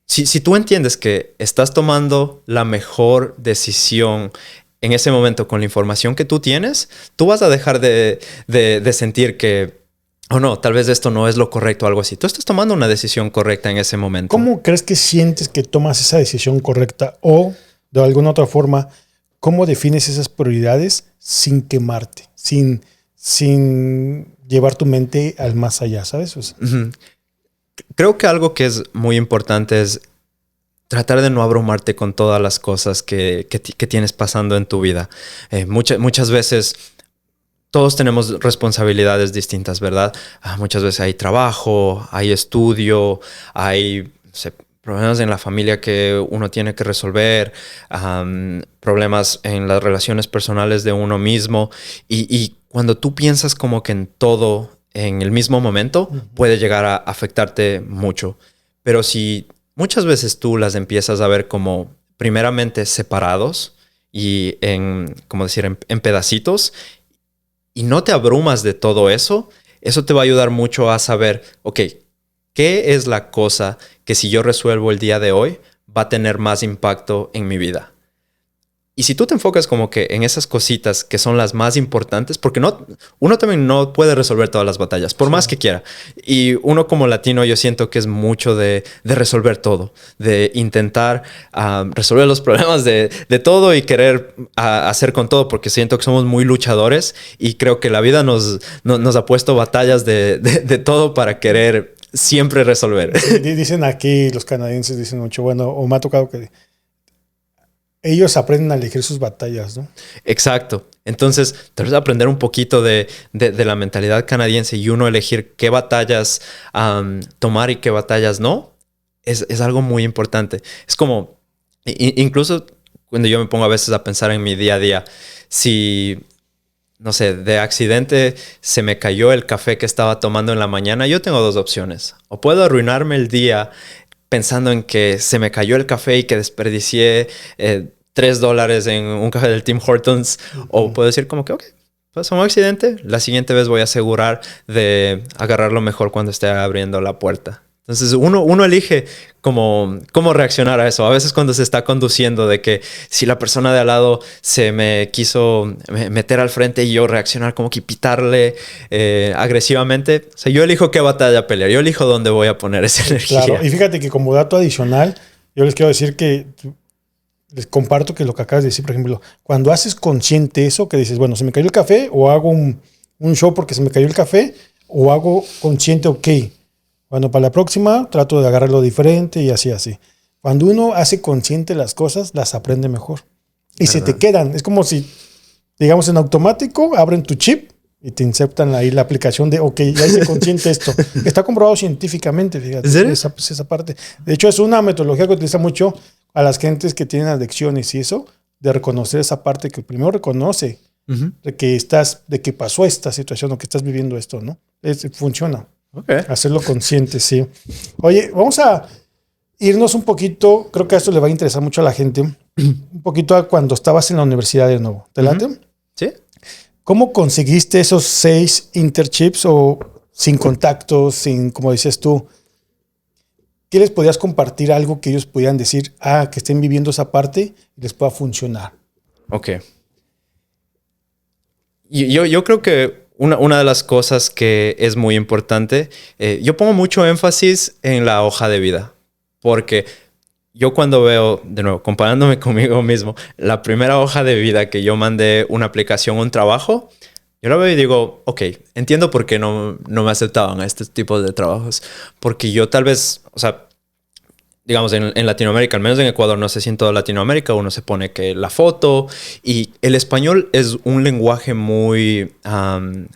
si tú entiendes que estás tomando la mejor decisión en ese momento con la información que tú tienes, tú vas a dejar de sentir que o no, tal vez esto no es lo correcto o algo así. Tú estás tomando una decisión correcta en ese momento. ¿Cómo crees que sientes que tomas esa decisión correcta? O, de alguna otra forma, ¿cómo defines esas prioridades sin quemarte? Sin llevar tu mente al más allá, ¿sabes? O sea, creo que algo que es muy importante es tratar de no abrumarte con todas las cosas que tienes pasando en tu vida. Muchas veces todos tenemos responsabilidades distintas, ¿verdad? Muchas veces hay trabajo, hay estudio, hay problemas en la familia que uno tiene que resolver, problemas en las relaciones personales de uno mismo. Y cuando tú piensas como que en todo en el mismo momento, puede llegar a afectarte mucho. Pero si muchas veces tú las empiezas a ver como primeramente separados y como decir, en pedacitos, y no te abrumas de todo eso, eso te va a ayudar mucho a saber, ok, ¿qué es la cosa que si yo resuelvo el día de hoy va a tener más impacto en mi vida? Y si tú te enfocas como que en esas cositas que son las más importantes, porque uno también no puede resolver todas las batallas, por más que quiera. Y uno como latino yo siento que es mucho de resolver todo, de intentar resolver los problemas de todo y querer hacer con todo, porque siento que somos muy luchadores y creo que la vida nos ha puesto batallas de todo para querer siempre resolver. Dicen aquí, los canadienses dicen mucho, bueno, o me ha tocado que ellos aprenden a elegir sus batallas, ¿no? Exacto. Entonces, tal vez aprender un poquito de la mentalidad canadiense y uno elegir qué batallas tomar y qué batallas no, es algo muy importante. Es como, incluso cuando yo me pongo a veces a pensar en mi día a día, si, no sé, de accidente se me cayó el café que estaba tomando en la mañana, yo tengo 2 opciones. O puedo arruinarme el día pensando en que se me cayó el café y que desperdicié $3 en un café del Tim Hortons. O puedo decir como que, ok, pasó un accidente. La siguiente vez voy a asegurar de agarrarlo mejor cuando esté abriendo la puerta. Entonces uno elige cómo reaccionar a eso. A veces cuando se está conduciendo de que si la persona de al lado se me quiso meter al frente y yo reaccionar como que pitarle agresivamente. O sea, yo elijo qué batalla pelear. Yo elijo dónde voy a poner esa energía. Claro, y fíjate que como dato adicional, yo les quiero decir que les comparto que lo que acabas de decir, por ejemplo, cuando haces consciente eso, que dices, bueno, se me cayó el café o hago un show porque se me cayó el café o hago consciente, ok, bueno, para la próxima trato de agarrarlo diferente y así. Cuando uno hace consciente las cosas, las aprende mejor. Y se te quedan. Es como si, digamos, en automático, abren tu chip Y te insertan ahí la aplicación de, ok, ya hice consciente esto. Está comprobado científicamente, fíjate. ¿En serio? Esa parte. De hecho, es una metodología que utiliza mucho a las gentes que tienen adicciones y eso, de reconocer esa parte que primero reconoce de que pasó esta situación o que estás viviendo esto, ¿no? Funciona. Okay. Hacerlo consciente, sí. Oye, vamos a irnos un poquito, creo que esto le va a interesar mucho a la gente, un poquito a cuando estabas en la universidad de nuevo. ¿Te late? Sí. ¿Cómo conseguiste esos 6 internships o sin contactos, sin, como dices tú? ¿Qué les podías compartir algo que ellos pudieran decir, que estén viviendo esa parte y les pueda funcionar? Ok. Yo creo que una de las cosas que es muy importante, yo pongo mucho énfasis en la hoja de vida, porque yo cuando veo, de nuevo, comparándome conmigo mismo, la primera hoja de vida que yo mandé una aplicación, un trabajo, yo la veo y digo, ok, entiendo por qué no me aceptaban a este tipo de trabajos. Porque yo tal vez, o sea, digamos en Latinoamérica, al menos en Ecuador, no sé si en toda Latinoamérica, uno se pone que la foto y el español es un lenguaje muy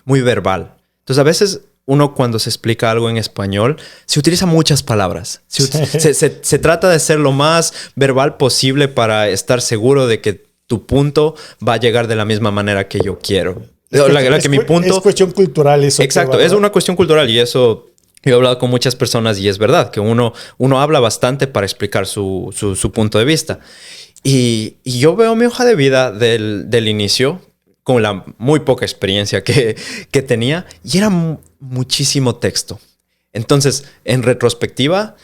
verbal. Entonces a veces uno cuando se explica algo en español, se utiliza muchas palabras. Se trata de ser lo más verbal posible para estar seguro de que tu punto va a llegar de la misma manera que yo quiero. Es cuestión cultural eso. Exacto, es una cuestión cultural y eso yo he hablado con muchas personas y es verdad que uno habla bastante para explicar su punto de vista. Y yo veo mi hoja de vida del inicio con la muy poca experiencia que tenía y era muchísimo texto. Entonces, en retrospectiva,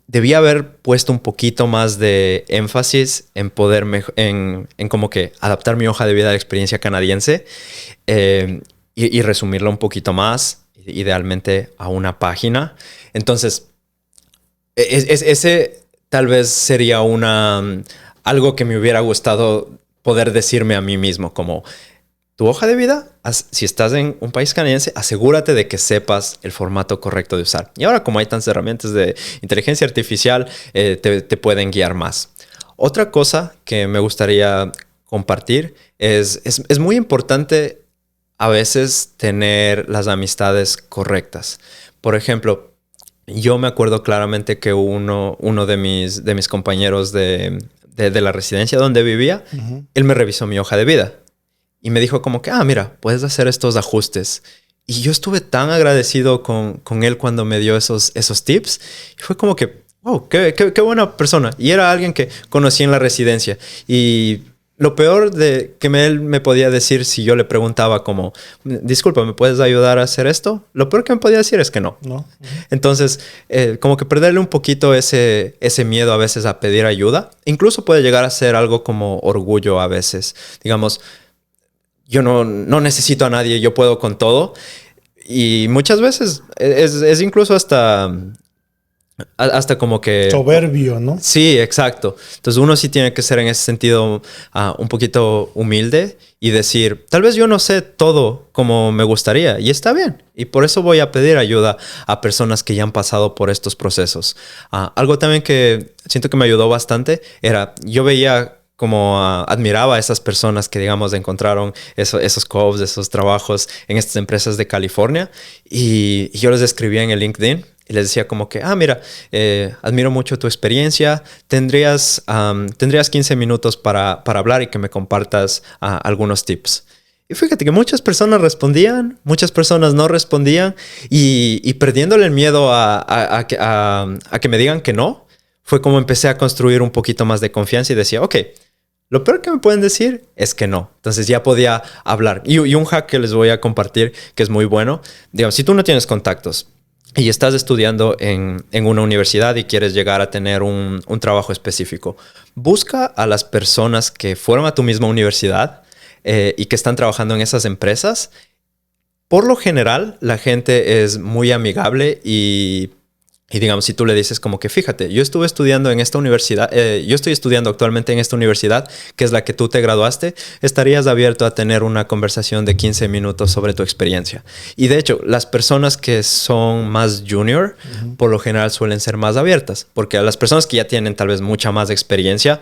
debía haber puesto un poquito más de énfasis en poder en como que adaptar mi hoja de vida a la experiencia canadiense y resumirla un poquito más, idealmente a una página. Entonces, ese tal vez sería algo que me hubiera gustado poder decirme a mí mismo, como tu hoja de vida, si estás en un país canadiense, asegúrate de que sepas el formato correcto de usar. Y ahora, como hay tantas herramientas de inteligencia artificial, te pueden guiar más. Otra cosa que me gustaría compartir es muy importante a veces tener las amistades correctas. Por ejemplo, yo me acuerdo claramente que uno de mis compañeros de la residencia donde vivía, él me revisó mi hoja de vida. Y me dijo como que, mira, puedes hacer estos ajustes. Y yo estuve tan agradecido con él cuando me dio esos tips. Y fue como que, wow, qué buena persona. Y era alguien que conocí en la residencia. Y lo peor de que él me podía decir si yo le preguntaba como, disculpa, ¿me puedes ayudar a hacer esto? Lo peor que me podía decir es que no. Entonces, como que perderle un poquito ese miedo a veces a pedir ayuda. Incluso puede llegar a ser algo como orgullo a veces. Digamos, yo no necesito a nadie, yo puedo con todo. Y muchas veces es incluso hasta como que... soberbio, ¿no? Sí, exacto. Entonces uno sí tiene que ser en ese sentido un poquito humilde y decir, tal vez yo no sé todo como me gustaría y está bien. Y por eso voy a pedir ayuda a personas que ya han pasado por estos procesos. Algo también que siento que me ayudó bastante era, yo veía como admiraba a esas personas que, digamos, encontraron esos co-ops, esos trabajos en estas empresas de California. Y yo les escribía en el LinkedIn y les decía como que, mira, admiro mucho tu experiencia. Tendrías 15 minutos para hablar y que me compartas algunos tips. Y fíjate que muchas personas respondían, muchas personas no respondían. Y perdiéndole el miedo a que me digan que no, fue como empecé a construir un poquito más de confianza y decía, ok, lo peor que me pueden decir es que no. Entonces ya podía hablar. Y un hack que les voy a compartir que es muy bueno. Digamos, si tú no tienes contactos y estás estudiando en una universidad y quieres llegar a tener un trabajo específico, busca a las personas que fueron a tu misma universidad y que están trabajando en esas empresas. Por lo general, la gente es muy amigable y digamos, si tú le dices como que fíjate, yo estuve estudiando en esta universidad, yo estoy estudiando actualmente en esta universidad, que es la que tú te graduaste, estarías abierto a tener una conversación de 15 minutos sobre tu experiencia. Y de hecho, las personas que son más junior, por lo general suelen ser más abiertas, porque a las personas que ya tienen tal vez mucha más experiencia,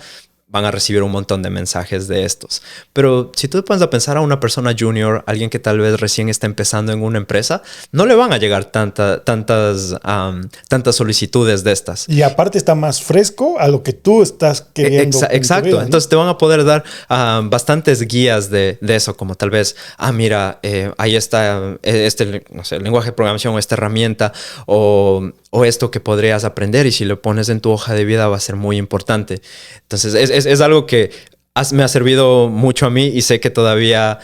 van a recibir un montón de mensajes de estos. Pero si tú te pones a pensar a una persona junior, alguien que tal vez recién está empezando en una empresa, no le van a llegar tantas solicitudes de estas. Y aparte está más fresco a lo que tú estás queriendo. Exacto. Vida, ¿no? Entonces te van a poder dar bastantes guías de eso, como tal vez, mira, ahí está no sé, el lenguaje de programación o esta herramienta o esto que podrías aprender, y si lo pones en tu hoja de vida va a ser muy importante. Entonces es algo que me ha servido mucho a mí y sé que todavía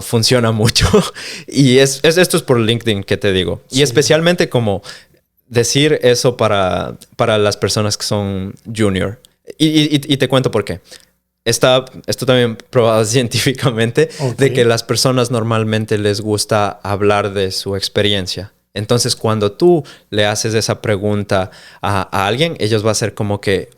funciona mucho. Y esto es por LinkedIn que te digo. Sí. Y especialmente como decir eso para las personas que son junior. Y te cuento por qué. Esto también probado científicamente, de que las personas normalmente les gusta hablar de su experiencia. Entonces, cuando tú le haces esa pregunta a alguien, ellos va a ser como que,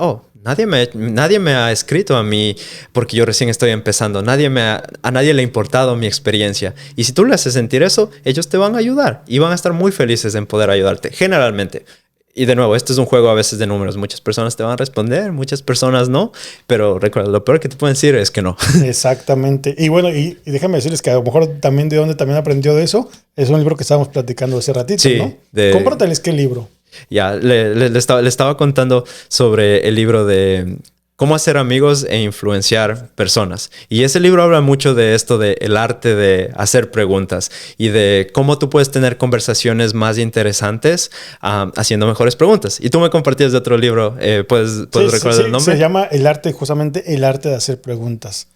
nadie me ha escrito a mí porque yo recién estoy empezando. A nadie le ha importado mi experiencia. Y si tú le haces sentir eso, ellos te van a ayudar y van a estar muy felices en poder ayudarte, generalmente. Y de nuevo, este es un juego a veces de números. Muchas personas te van a responder, muchas personas no. Pero recuerda, lo peor que te pueden decir es que no. Exactamente. Y bueno, y déjame decirles que a lo mejor también de donde también aprendió de eso, es un libro que estábamos platicando hace ratito, sí, ¿no? Compártales qué libro. Ya, le estaba contando sobre el libro de Cómo hacer amigos e influenciar personas. Y ese libro habla mucho de esto, de el arte de hacer preguntas y de cómo tú puedes tener conversaciones más interesantes haciendo mejores preguntas. Y tú me compartías de otro libro. ¿Puedes recordar el nombre? Se llama justamente el arte de hacer preguntas.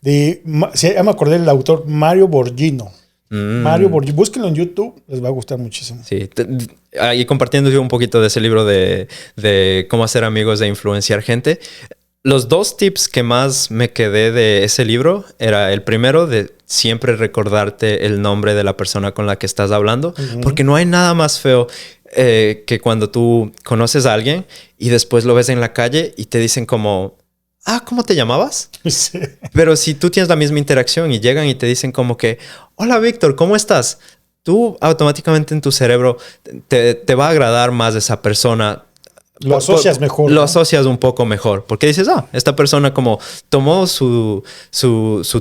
Ya me acordé del autor Mario Borghino. Mario Borghino. Búsquenlo en YouTube, les va a gustar muchísimo. Sí, ahí compartiendo un poquito de ese libro de cómo hacer amigos e influenciar gente. Los dos tips que más me quedé de ese libro era el primero de siempre recordarte el nombre de la persona con la que estás hablando, porque no hay nada más feo que cuando tú conoces a alguien y después lo ves en la calle y te dicen como, ¿cómo te llamabas? Sí. Pero si tú tienes la misma interacción y llegan y te dicen como que, hola Víctor, ¿cómo estás? Tú automáticamente en tu cerebro te va a agradar más esa persona. Lo asocias mejor. Lo asocias un poco mejor. Porque dices, esta persona como tomó su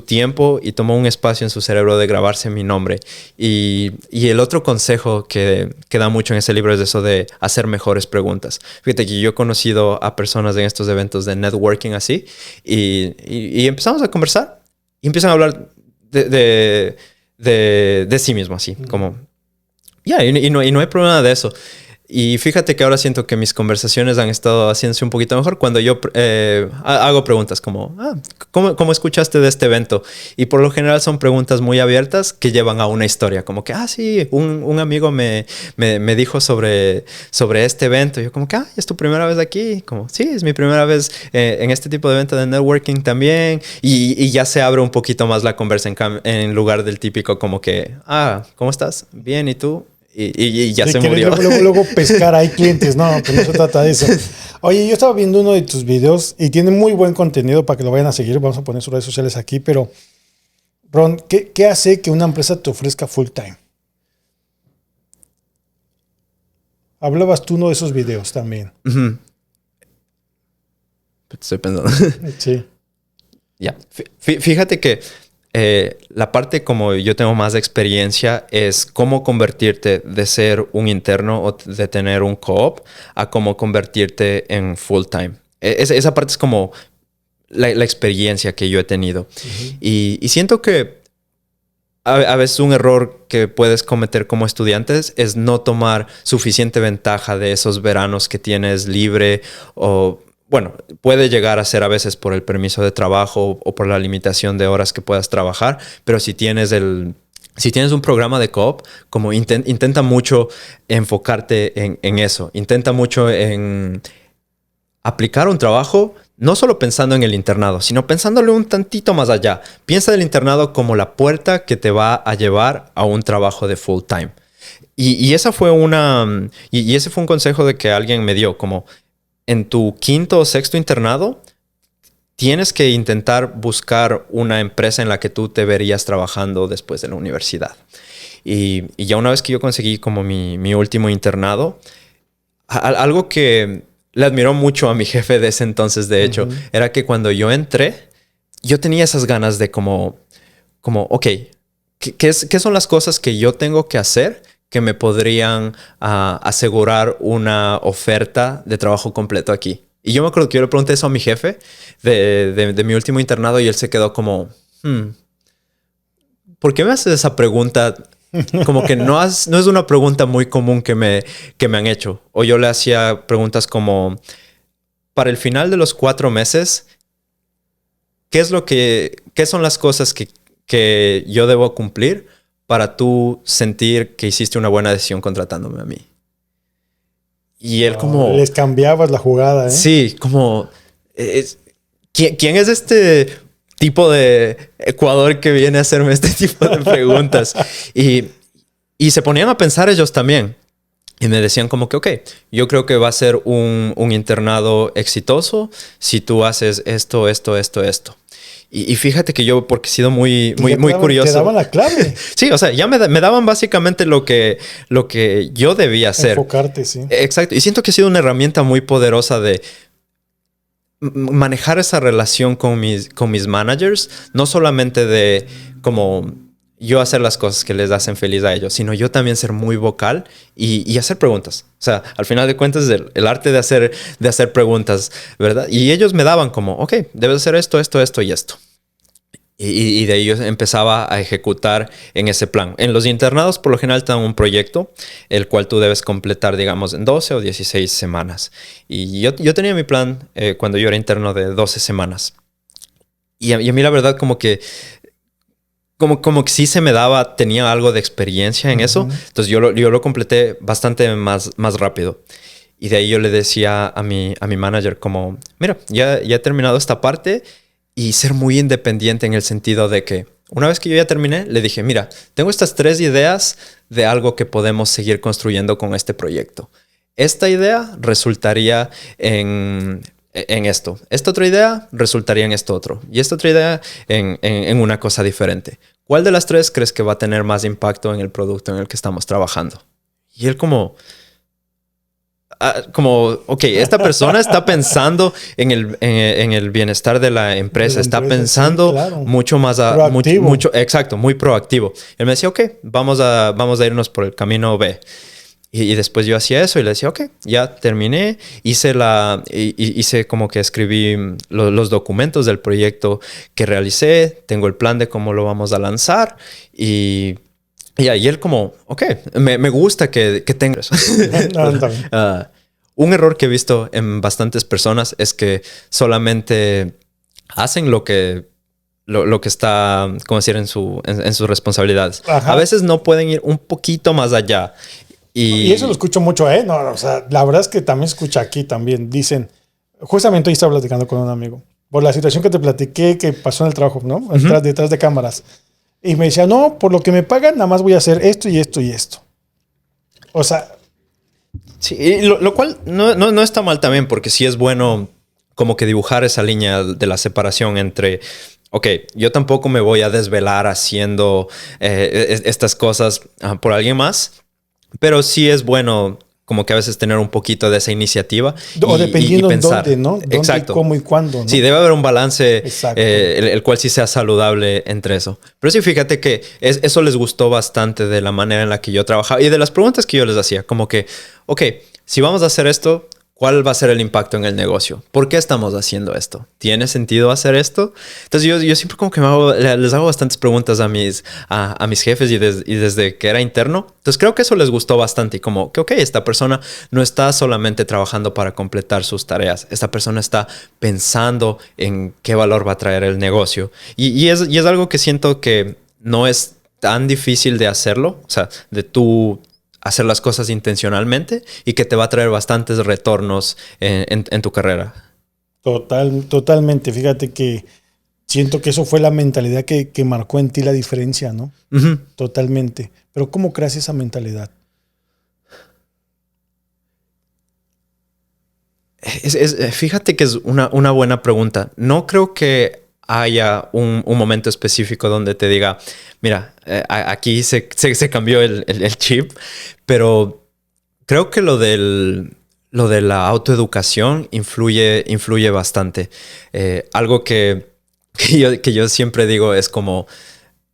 tiempo y tomó un espacio en su cerebro de grabarse mi nombre. Y el otro consejo que da mucho en ese libro es eso de hacer mejores preguntas. Fíjate que yo he conocido a personas en estos eventos de networking así. Y empezamos a conversar. Y empiezan a hablar de sí mismo así. Como, y no hay problema de eso. Y fíjate que ahora siento que mis conversaciones han estado haciéndose un poquito mejor cuando yo hago preguntas como, ¿cómo escuchaste de este evento? Y por lo general son preguntas muy abiertas que llevan a una historia. Como que, sí, un amigo me dijo sobre este evento. Y yo como que, ¿es tu primera vez aquí? Como, sí, es mi primera vez en este tipo de evento de networking también. Y ya se abre un poquito más la conversa en lugar del típico como que, ¿cómo estás? Bien, ¿y tú? Y ya se murió. Luego pescar, hay clientes. No, pues no se trata de eso. Oye, yo estaba viendo uno de tus videos y tiene muy buen contenido para que lo vayan a seguir. Vamos a poner sus redes sociales aquí, pero Ron, ¿qué hace que una empresa te ofrezca full time? Hablabas tú uno de esos videos también. Uh-huh. Estoy pensando. Sí. Ya. Fíjate que la parte como yo tengo más experiencia es cómo convertirte de ser un interno o de tener un co-op a cómo convertirte en full time. Esa parte es como la experiencia que yo he tenido. Uh-huh. Y siento que a veces un error que puedes cometer como estudiantes es no tomar suficiente ventaja de esos veranos que tienes libre o... Bueno, puede llegar a ser a veces por el permiso de trabajo o por la limitación de horas que puedas trabajar, pero si tienes un programa de co-op, como intenta mucho enfocarte en eso. Intenta mucho en aplicar un trabajo, no solo pensando en el internado, sino pensándole un tantito más allá. Piensa del internado como la puerta que te va a llevar a un trabajo de full time. Y esa fue y ese fue un consejo de que alguien me dio, como... En tu quinto o sexto internado, tienes que intentar buscar una empresa en la que tú te verías trabajando después de la universidad. Y ya una vez que yo conseguí como mi último internado, algo que le admiró mucho a mi jefe de ese entonces, de hecho, era que cuando yo entré, yo tenía esas ganas de ok, ¿qué son las cosas que yo tengo que hacer que me podrían asegurar una oferta de trabajo completo aquí? Y yo me acuerdo que yo le pregunté eso a mi jefe de mi último internado y él se quedó como, ¿por qué me haces esa pregunta? Como que no es una pregunta muy común que me han hecho. O yo le hacía preguntas como, para el final de los 4 meses, ¿qué son las cosas que yo debo cumplir para tú sentir que hiciste una buena decisión contratándome a mí? Y él como... Les cambiabas la jugada, ¿eh? Sí, como... ¿Quién es este tipo de Ecuador que viene a hacerme este tipo de preguntas? Y se ponían a pensar ellos también. Y me decían como que, ok, yo creo que va a ser un internado exitoso si tú haces esto. Y fíjate que yo, porque he sido muy curioso. Te daban la clave. Sí, o sea, ya me daban básicamente lo que yo debía hacer. Enfocarte, sí. Exacto. Y siento que ha sido una herramienta muy poderosa de manejar esa relación con mis managers. No solamente de como yo hacer las cosas que les hacen feliz a ellos, sino yo también ser muy vocal y hacer preguntas. O sea, al final de cuentas, el arte de hacer preguntas, ¿verdad? Y ellos me daban como, ok, debes hacer esto y esto. Y de ahí yo empezaba a ejecutar en ese plan. En los internados, por lo general, te dan un proyecto, el cual tú debes completar, digamos, en 12 o 16 semanas. Y yo tenía mi plan cuando yo era interno de 12 semanas. Y a mí la verdad como que sí se me daba, tenía algo de experiencia en eso. Entonces yo lo completé bastante más rápido. Y de ahí yo le decía a mi manager como, mira, ya he terminado esta parte, y ser muy independiente en el sentido de que una vez que yo ya terminé, le dije, mira, tengo estas 3 ideas de algo que podemos seguir construyendo con este proyecto. Esta idea resultaría en esto. Esta otra idea resultaría en esto otro. Y esta otra idea en una cosa diferente. ¿Cuál de las 3 crees que va a tener más impacto en el producto en el que estamos trabajando? Y él como, ok, esta persona está pensando en el bienestar de la empresa. Está pensando, sí, claro, mucho más... Exacto, muy proactivo. Él me decía, ok, vamos a irnos por el camino B. Y después yo hacía eso y le decía, ok, ya terminé. Hice como que escribí los documentos del proyecto que realicé. Tengo el plan de cómo lo vamos a lanzar. Y ahí él como, ok, me gusta que tenga eso. Un error que he visto en bastantes personas es que solamente hacen lo que está, como decir, en sus responsabilidades. Ajá. A veces no pueden ir un poquito más allá. Y eso lo escucho mucho, ¿eh? No, o sea, la verdad es que también se escucha aquí también. Dicen, justamente hoy estaba platicando con un amigo por la situación que te platiqué que pasó en el trabajo, ¿no? Detrás de cámaras. Y me decía, no, por lo que me pagan, nada más voy a hacer esto y esto y esto. O sea... Sí, lo cual no está mal también, porque sí es bueno como que dibujar esa línea de la separación entre, ok, yo tampoco me voy a desvelar haciendo estas cosas por alguien más, pero sí es bueno como que a veces tener un poquito de esa iniciativa o dependiendo y pensar. Dónde, ¿no? ¿Dónde, exacto. Cómo y cuándo, ¿no? Sí, debe haber un balance el cual sí sea saludable entre eso. Pero sí, fíjate que eso les gustó bastante de la manera en la que yo trabajaba y de las preguntas que yo les hacía. Como que, ok, si vamos a hacer esto, ¿cuál va a ser el impacto en el negocio? ¿Por qué estamos haciendo esto? ¿Tiene sentido hacer esto? Entonces yo siempre como que les hago bastantes preguntas a mis jefes y desde que era interno. Entonces creo que eso les gustó bastante y como que, ok, esta persona no está solamente trabajando para completar sus tareas. Esta persona está pensando en qué valor va a traer el negocio. Y es algo que siento que no es tan difícil de hacerlo. O sea, de tú hacer las cosas intencionalmente y que te va a traer bastantes retornos en tu carrera. Totalmente. Fíjate que siento que eso fue la mentalidad que marcó en ti la diferencia, ¿no? Totalmente. Pero ¿cómo creas esa mentalidad? Fíjate que es una buena pregunta. No creo que haya un momento específico donde te diga, mira, aquí se cambió el chip, pero creo que lo del lo de la autoeducación influye bastante. Algo que yo siempre digo es como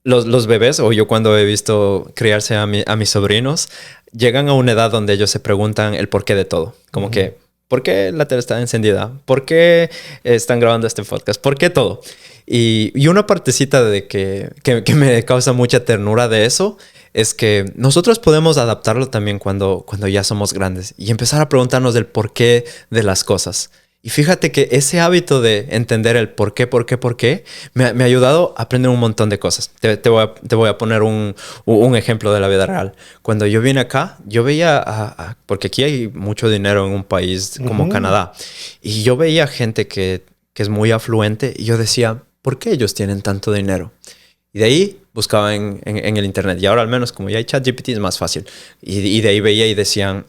los bebés, o yo cuando he visto criarse a mis sobrinos, llegan a una edad donde ellos se preguntan el porqué de todo. Como que, ¿por qué la tele está encendida? ¿Por qué están grabando este podcast? ¿Por qué todo? Y una partecita de que me causa mucha ternura de eso es que nosotros podemos adaptarlo también cuando ya somos grandes y empezar a preguntarnos del porqué de las cosas. Y fíjate que ese hábito de entender el por qué, me ha ayudado a aprender un montón de cosas. Te voy a poner un ejemplo de la vida real. Cuando yo vine acá, yo veía, porque aquí hay mucho dinero en un país como Canadá, y yo veía gente que es muy afluente y yo decía, ¿por qué ellos tienen tanto dinero? Y de ahí buscaba en el internet. Y ahora al menos como ya hay ChatGPT es más fácil. Y de ahí veía y decían,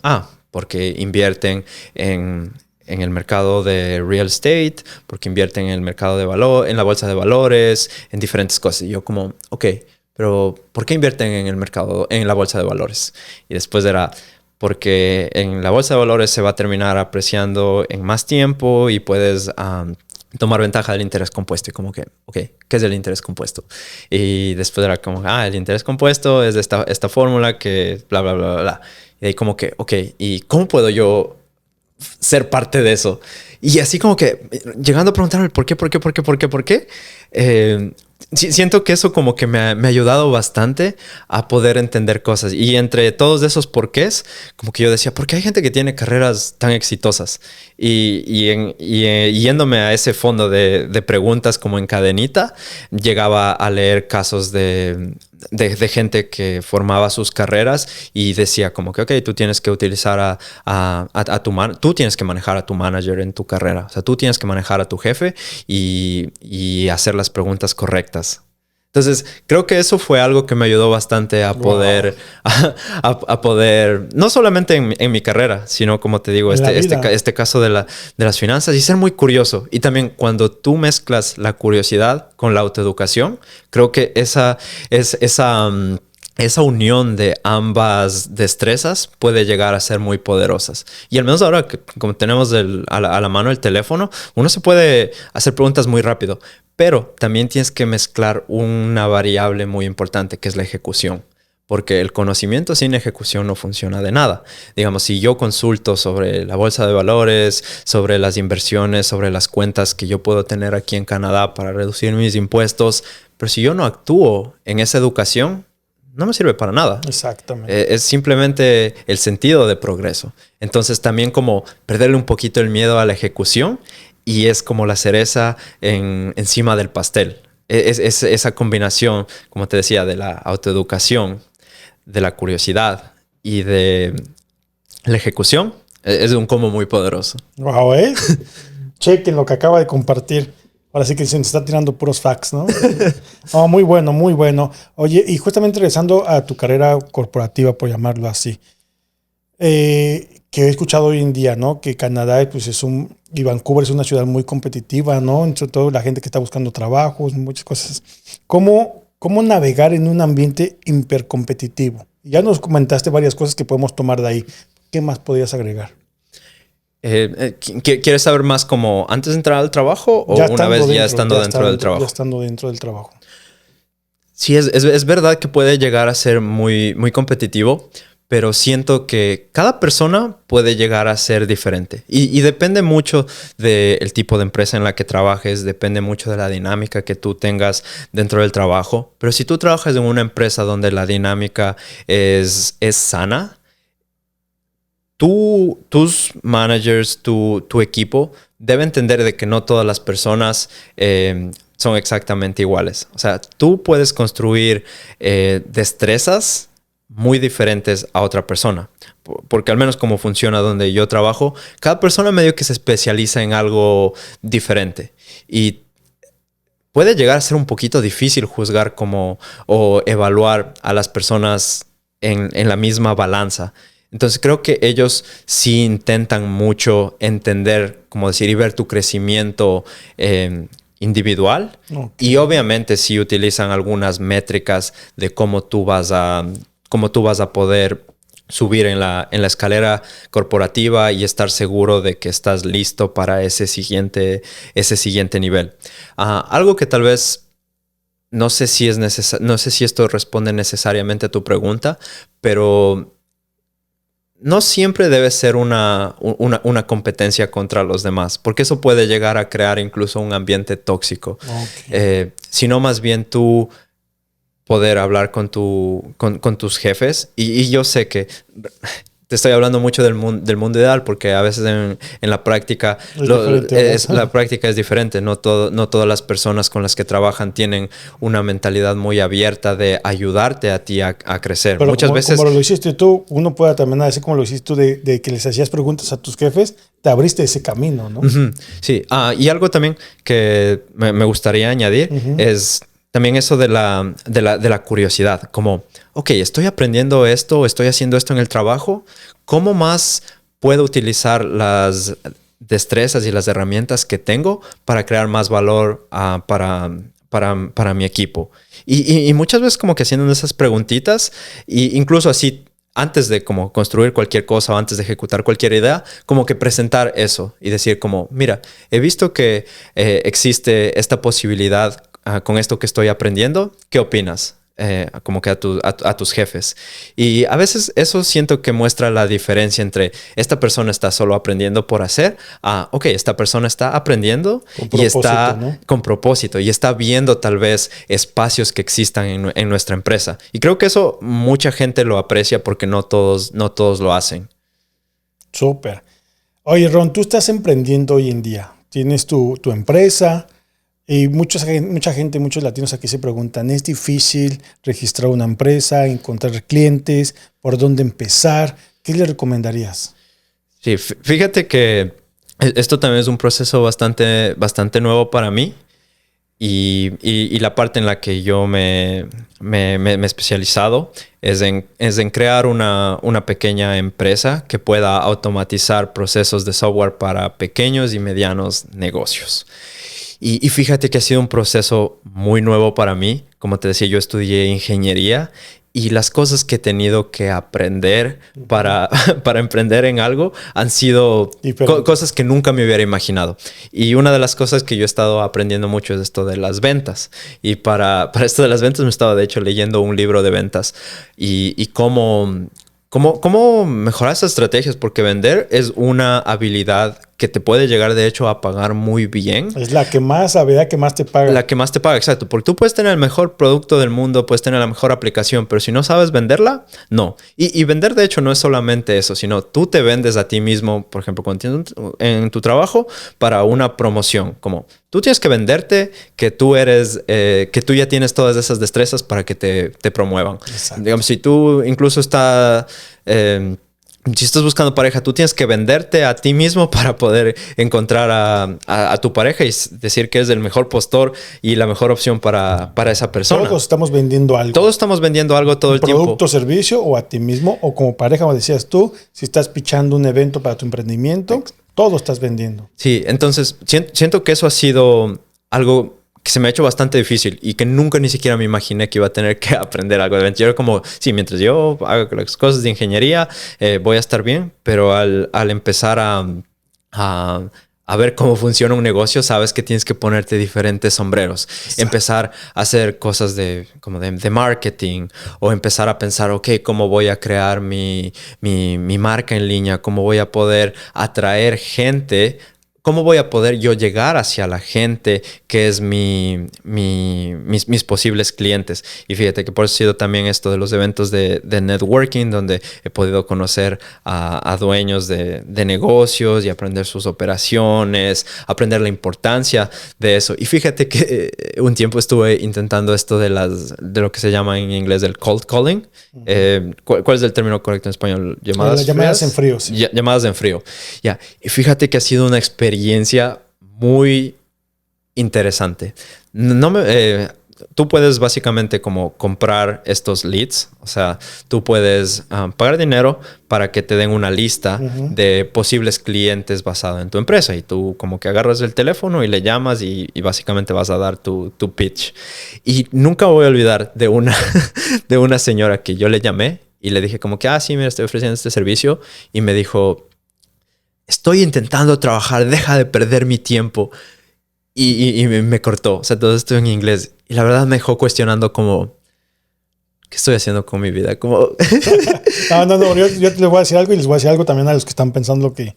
porque invierten en el mercado de real estate, porque invierten en el mercado de valor, en la bolsa de valores, en diferentes cosas. Y yo como, ok, pero ¿por qué invierten en el mercado, en la bolsa de valores? Y después era, porque en la bolsa de valores se va a terminar apreciando en más tiempo y puedes tomar ventaja del interés compuesto. Y como que, ok, ¿qué es el interés compuesto? Y después era como, el interés compuesto es de esta fórmula que bla, bla, bla, bla, bla. Y ahí como que, ok, ¿y cómo puedo yo ser parte de eso? Y así como que llegando a preguntarme el por qué, siento que eso como que me ha ayudado bastante a poder entender cosas. Y entre todos esos porqués, como que yo decía, ¿por qué hay gente que tiene carreras tan exitosas? Y yéndome a ese fondo de preguntas como en cadenita, llegaba a leer casos de gente que formaba sus carreras y decía como que, ok, tú tienes que utilizar tú tienes que manejar a tu manager en tu carrera. O sea, tú tienes que manejar a tu jefe y hacer las preguntas correctas. Entonces, creo que eso fue algo que me ayudó bastante a poder, a poder, no solamente en mi carrera, sino como te digo, este caso de las finanzas y ser muy curioso. Y también cuando tú mezclas la curiosidad con la autoeducación, creo que esa unión de ambas destrezas puede llegar a ser muy poderosas. Y al menos ahora que como tenemos a la mano el teléfono, uno se puede hacer preguntas muy rápido. Pero también tienes que mezclar una variable muy importante, que es la ejecución. Porque el conocimiento sin ejecución no funciona de nada. Digamos, si yo consulto sobre la bolsa de valores, sobre las inversiones, sobre las cuentas que yo puedo tener aquí en Canadá para reducir mis impuestos, pero si yo no actúo en esa educación, no me sirve para nada. Exactamente. Es simplemente el sentido de progreso. Entonces también como perderle un poquito el miedo a la ejecución y es como la cereza encima del pastel. Es esa combinación, como te decía, de la autoeducación, de la curiosidad y de la ejecución. Es un combo muy poderoso. Wow, chequen lo que acaba de compartir. Ahora sí que se nos está tirando puros facts, ¿no? Oh, muy bueno, muy bueno. Oye, y justamente regresando a tu carrera corporativa, por llamarlo así, que he escuchado hoy en día, ¿no? Que Canadá, pues y Vancouver es una ciudad muy competitiva, ¿no? Sobre todo la gente que está buscando trabajos, muchas cosas. ¿Cómo navegar en un ambiente hipercompetitivo? Ya nos comentaste varias cosas que podemos tomar de ahí. ¿Qué más podrías agregar? ¿Quieres saber más como antes de entrar al trabajo o una vez ya estando dentro del trabajo? Ya estando dentro del trabajo. Sí, es verdad que puede llegar a ser muy, muy competitivo, pero siento que cada persona puede llegar a ser diferente. Y depende mucho del tipo de empresa en la que trabajes, depende mucho de la dinámica que tú tengas dentro del trabajo. Pero si tú trabajas en una empresa donde la dinámica es sana, tus managers, tu equipo, debe entender de que no todas las personas son exactamente iguales. O sea, tú puedes construir destrezas muy diferentes a otra persona. Porque al menos como funciona donde yo trabajo, cada persona medio que se especializa en algo diferente. Y puede llegar a ser un poquito difícil juzgar o evaluar a las personas en la misma balanza. Entonces creo que ellos sí intentan mucho entender, como decir, y ver tu crecimiento individual. Okay. Y obviamente sí utilizan algunas métricas de cómo tú vas a poder subir en la escalera corporativa y estar seguro de que estás listo para ese siguiente nivel. Algo que tal vez no sé si no sé si esto responde necesariamente a tu pregunta, pero no siempre debe ser una competencia contra los demás, porque eso puede llegar a crear incluso un ambiente tóxico. Okay. Sino más bien tú poder hablar con tus jefes. Y yo sé que te estoy hablando mucho del mundo ideal, porque a veces en la práctica la práctica es diferente. No todas las personas con las que trabajan tienen una mentalidad muy abierta de ayudarte a ti a crecer. Pero muchas veces, como lo hiciste tú, uno puede también decir como lo hiciste tú de que les hacías preguntas a tus jefes, te abriste ese camino, ¿no? Uh-huh. Sí. Y algo también que me gustaría añadir es también eso de la curiosidad. Como, ok, estoy aprendiendo esto, estoy haciendo esto en el trabajo. ¿Cómo más puedo utilizar las destrezas y las herramientas que tengo para crear más valor para mi equipo? Y muchas veces como que haciendo esas preguntitas, e incluso así, antes de como construir cualquier cosa o antes de ejecutar cualquier idea, como que presentar eso y decir como, mira, he visto que existe esta posibilidad con esto que estoy aprendiendo. ¿Qué opinas? Como que a tus jefes. Y a veces eso siento que muestra la diferencia entre esta persona está solo aprendiendo por hacer, ok, esta persona está aprendiendo y está, ¿no?, con propósito y está viendo tal vez espacios que existan en nuestra empresa. Y creo que eso mucha gente lo aprecia porque no todos lo hacen. Súper. Oye, Ron, tú estás emprendiendo hoy en día. Tienes tu empresa. Y mucha gente, muchos latinos aquí se preguntan, ¿es difícil registrar una empresa, encontrar clientes, por dónde empezar? ¿Qué le recomendarías? Sí, fíjate que esto también es un proceso bastante nuevo para mí. Y la parte en la que yo me he especializado es en crear una pequeña empresa que pueda automatizar procesos de software para pequeños y medianos negocios. Y fíjate que ha sido un proceso muy nuevo para mí. Como te decía, yo estudié ingeniería y las cosas que he tenido que aprender para emprender en algo han sido cosas que nunca me hubiera imaginado. Y una de las cosas que yo he estado aprendiendo mucho es esto de las ventas. Y para esto de las ventas me he estado, de hecho, leyendo un libro de ventas y cómo mejorar esas estrategias, porque vender es una habilidad que te puede llegar, de hecho, a pagar muy bien. Es la habilidad que más te paga. La que más te paga, exacto. Porque tú puedes tener el mejor producto del mundo, puedes tener la mejor aplicación, pero si no sabes venderla, no. Y vender, de hecho, no es solamente eso, sino tú te vendes a ti mismo, por ejemplo, cuando tienes en tu trabajo, para una promoción. Como tú tienes que venderte que tú ya tienes todas esas destrezas para que te promuevan. Exacto. Digamos, si tú incluso si estás buscando pareja, tú tienes que venderte a ti mismo para poder encontrar a tu pareja y decir que eres el mejor postor y la mejor opción para esa persona. Todos estamos vendiendo algo. Todos estamos vendiendo algo todo el tiempo. Producto, servicio, o a ti mismo, o como pareja, como decías tú, si estás pitchando un evento para tu emprendimiento, todo estás vendiendo. Sí, entonces siento que eso ha sido algo que se me ha hecho bastante difícil y que nunca ni siquiera me imaginé que iba a tener que aprender algo de venta. Yo era como, sí, mientras yo hago las cosas de ingeniería, voy a estar bien, pero al empezar a ver cómo funciona un negocio, sabes que tienes que ponerte diferentes sombreros. Exacto. Empezar a hacer cosas de marketing, o empezar a pensar, ok, ¿cómo voy a crear mi marca en línea? ¿Cómo voy a poder atraer gente? ¿Cómo voy a poder yo llegar hacia la gente que es mis posibles clientes? Y fíjate que por eso ha sido también esto de los eventos de networking, donde he podido conocer a dueños de negocios y aprender sus operaciones, aprender la importancia de eso. Y fíjate que un tiempo estuve intentando esto de lo que se llama en inglés el cold calling. Uh-huh. ¿Cuál es el término correcto en español? Llamadas en frío. Sí. Llamadas en frío. Ya. Y fíjate que ha sido una experiencia muy interesante. Tú puedes básicamente como comprar estos leads. O sea, tú puedes pagar dinero para que te den una lista de posibles clientes basada en tu empresa. Y tú como que agarras el teléfono y le llamas y básicamente vas a dar tu pitch. Y nunca voy a olvidar de una señora que yo le llamé Y le dije como que, sí, mira, estoy ofreciendo este servicio. Y me dijo, estoy intentando trabajar, deja de perder mi tiempo. Y me cortó. O sea, todo esto en inglés. Y la verdad me dejó cuestionando como, ¿qué estoy haciendo con mi vida? Como... No, yo te voy a decir algo y les voy a decir algo también a los que están pensando lo que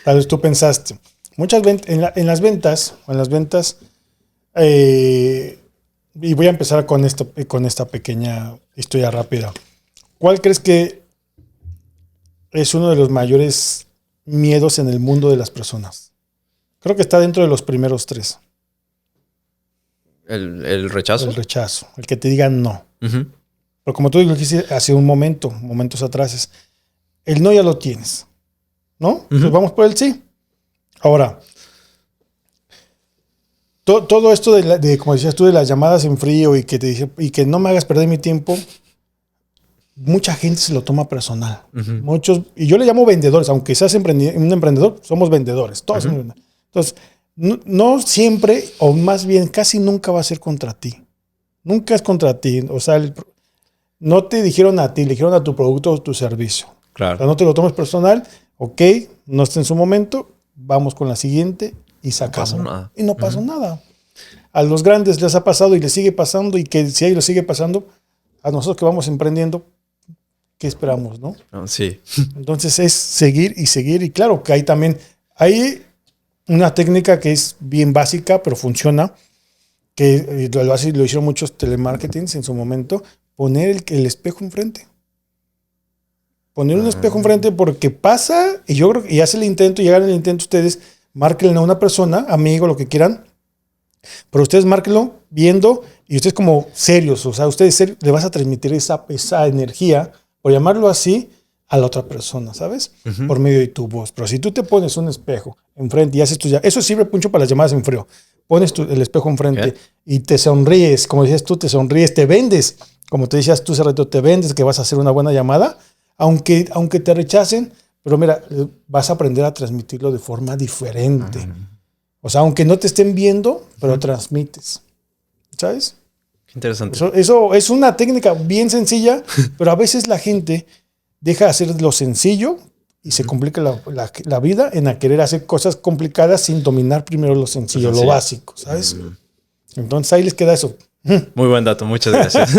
tal vez tú pensaste. En las ventas, y voy a empezar con esta pequeña historia rápida. ¿Cuál crees que es uno de los mayores miedos en el mundo de las personas? Creo que está dentro de los primeros 3. ¿El rechazo? El rechazo, el que te digan no. Uh-huh. Pero como tú dijiste hace momentos atrás, el no ya lo tienes, ¿no? Uh-huh. Pues vamos por el sí. Ahora, todo esto de, como decías tú, de las llamadas en frío y que no me hagas perder mi tiempo, mucha gente se lo toma personal. Uh-huh. Muchos, y yo le llamo vendedores, aunque seas un emprendedor, somos vendedores. Todos. Uh-huh. Entonces, no siempre, o más bien casi nunca va a ser contra ti. Nunca es contra ti. O sea, no te dijeron a ti, le dijeron a tu producto o tu servicio. Claro. O sea, no te lo tomes personal. Ok, no está en su momento. Vamos con la siguiente y sacamos. No pasa nada. Y no pasó nada. A los grandes les ha pasado y les sigue pasando. Y que si a ellos les sigue pasando, a nosotros que vamos emprendiendo, ¿qué esperamos, no? Sí. Entonces es seguir y seguir. Y claro que hay una técnica que es bien básica, pero funciona, que lo hicieron muchos telemarketings en su momento, poner el espejo enfrente. Poner un espejo enfrente porque pasa, y yo creo que hace el intento, y hagan el intento ustedes, márquenle a una persona, amigo, lo que quieran, pero ustedes márquenlo viendo, y ustedes como serios, o sea, ustedes serios, le vas a transmitir esa energía, por llamarlo así, a la otra persona, ¿sabes? Uh-huh. Por medio de tu voz. Pero si tú te pones un espejo enfrente y haces eso sirve mucho para las llamadas en frío. Pones el espejo enfrente y te sonríes, como decías tú, te vendes, como te decías tú hace rato, te vendes que vas a hacer una buena llamada, aunque te rechacen, pero mira, vas a aprender a transmitirlo de forma diferente. Uh-huh. O sea, aunque no te estén viendo, pero transmites. ¿Sabes? Interesante. Eso es una técnica bien sencilla, pero a veces la gente deja de hacer lo sencillo y se complica la vida en querer hacer cosas complicadas sin dominar primero lo sencillo, lo básico, ¿sabes? Entonces ahí les queda eso. Muy buen dato, muchas gracias.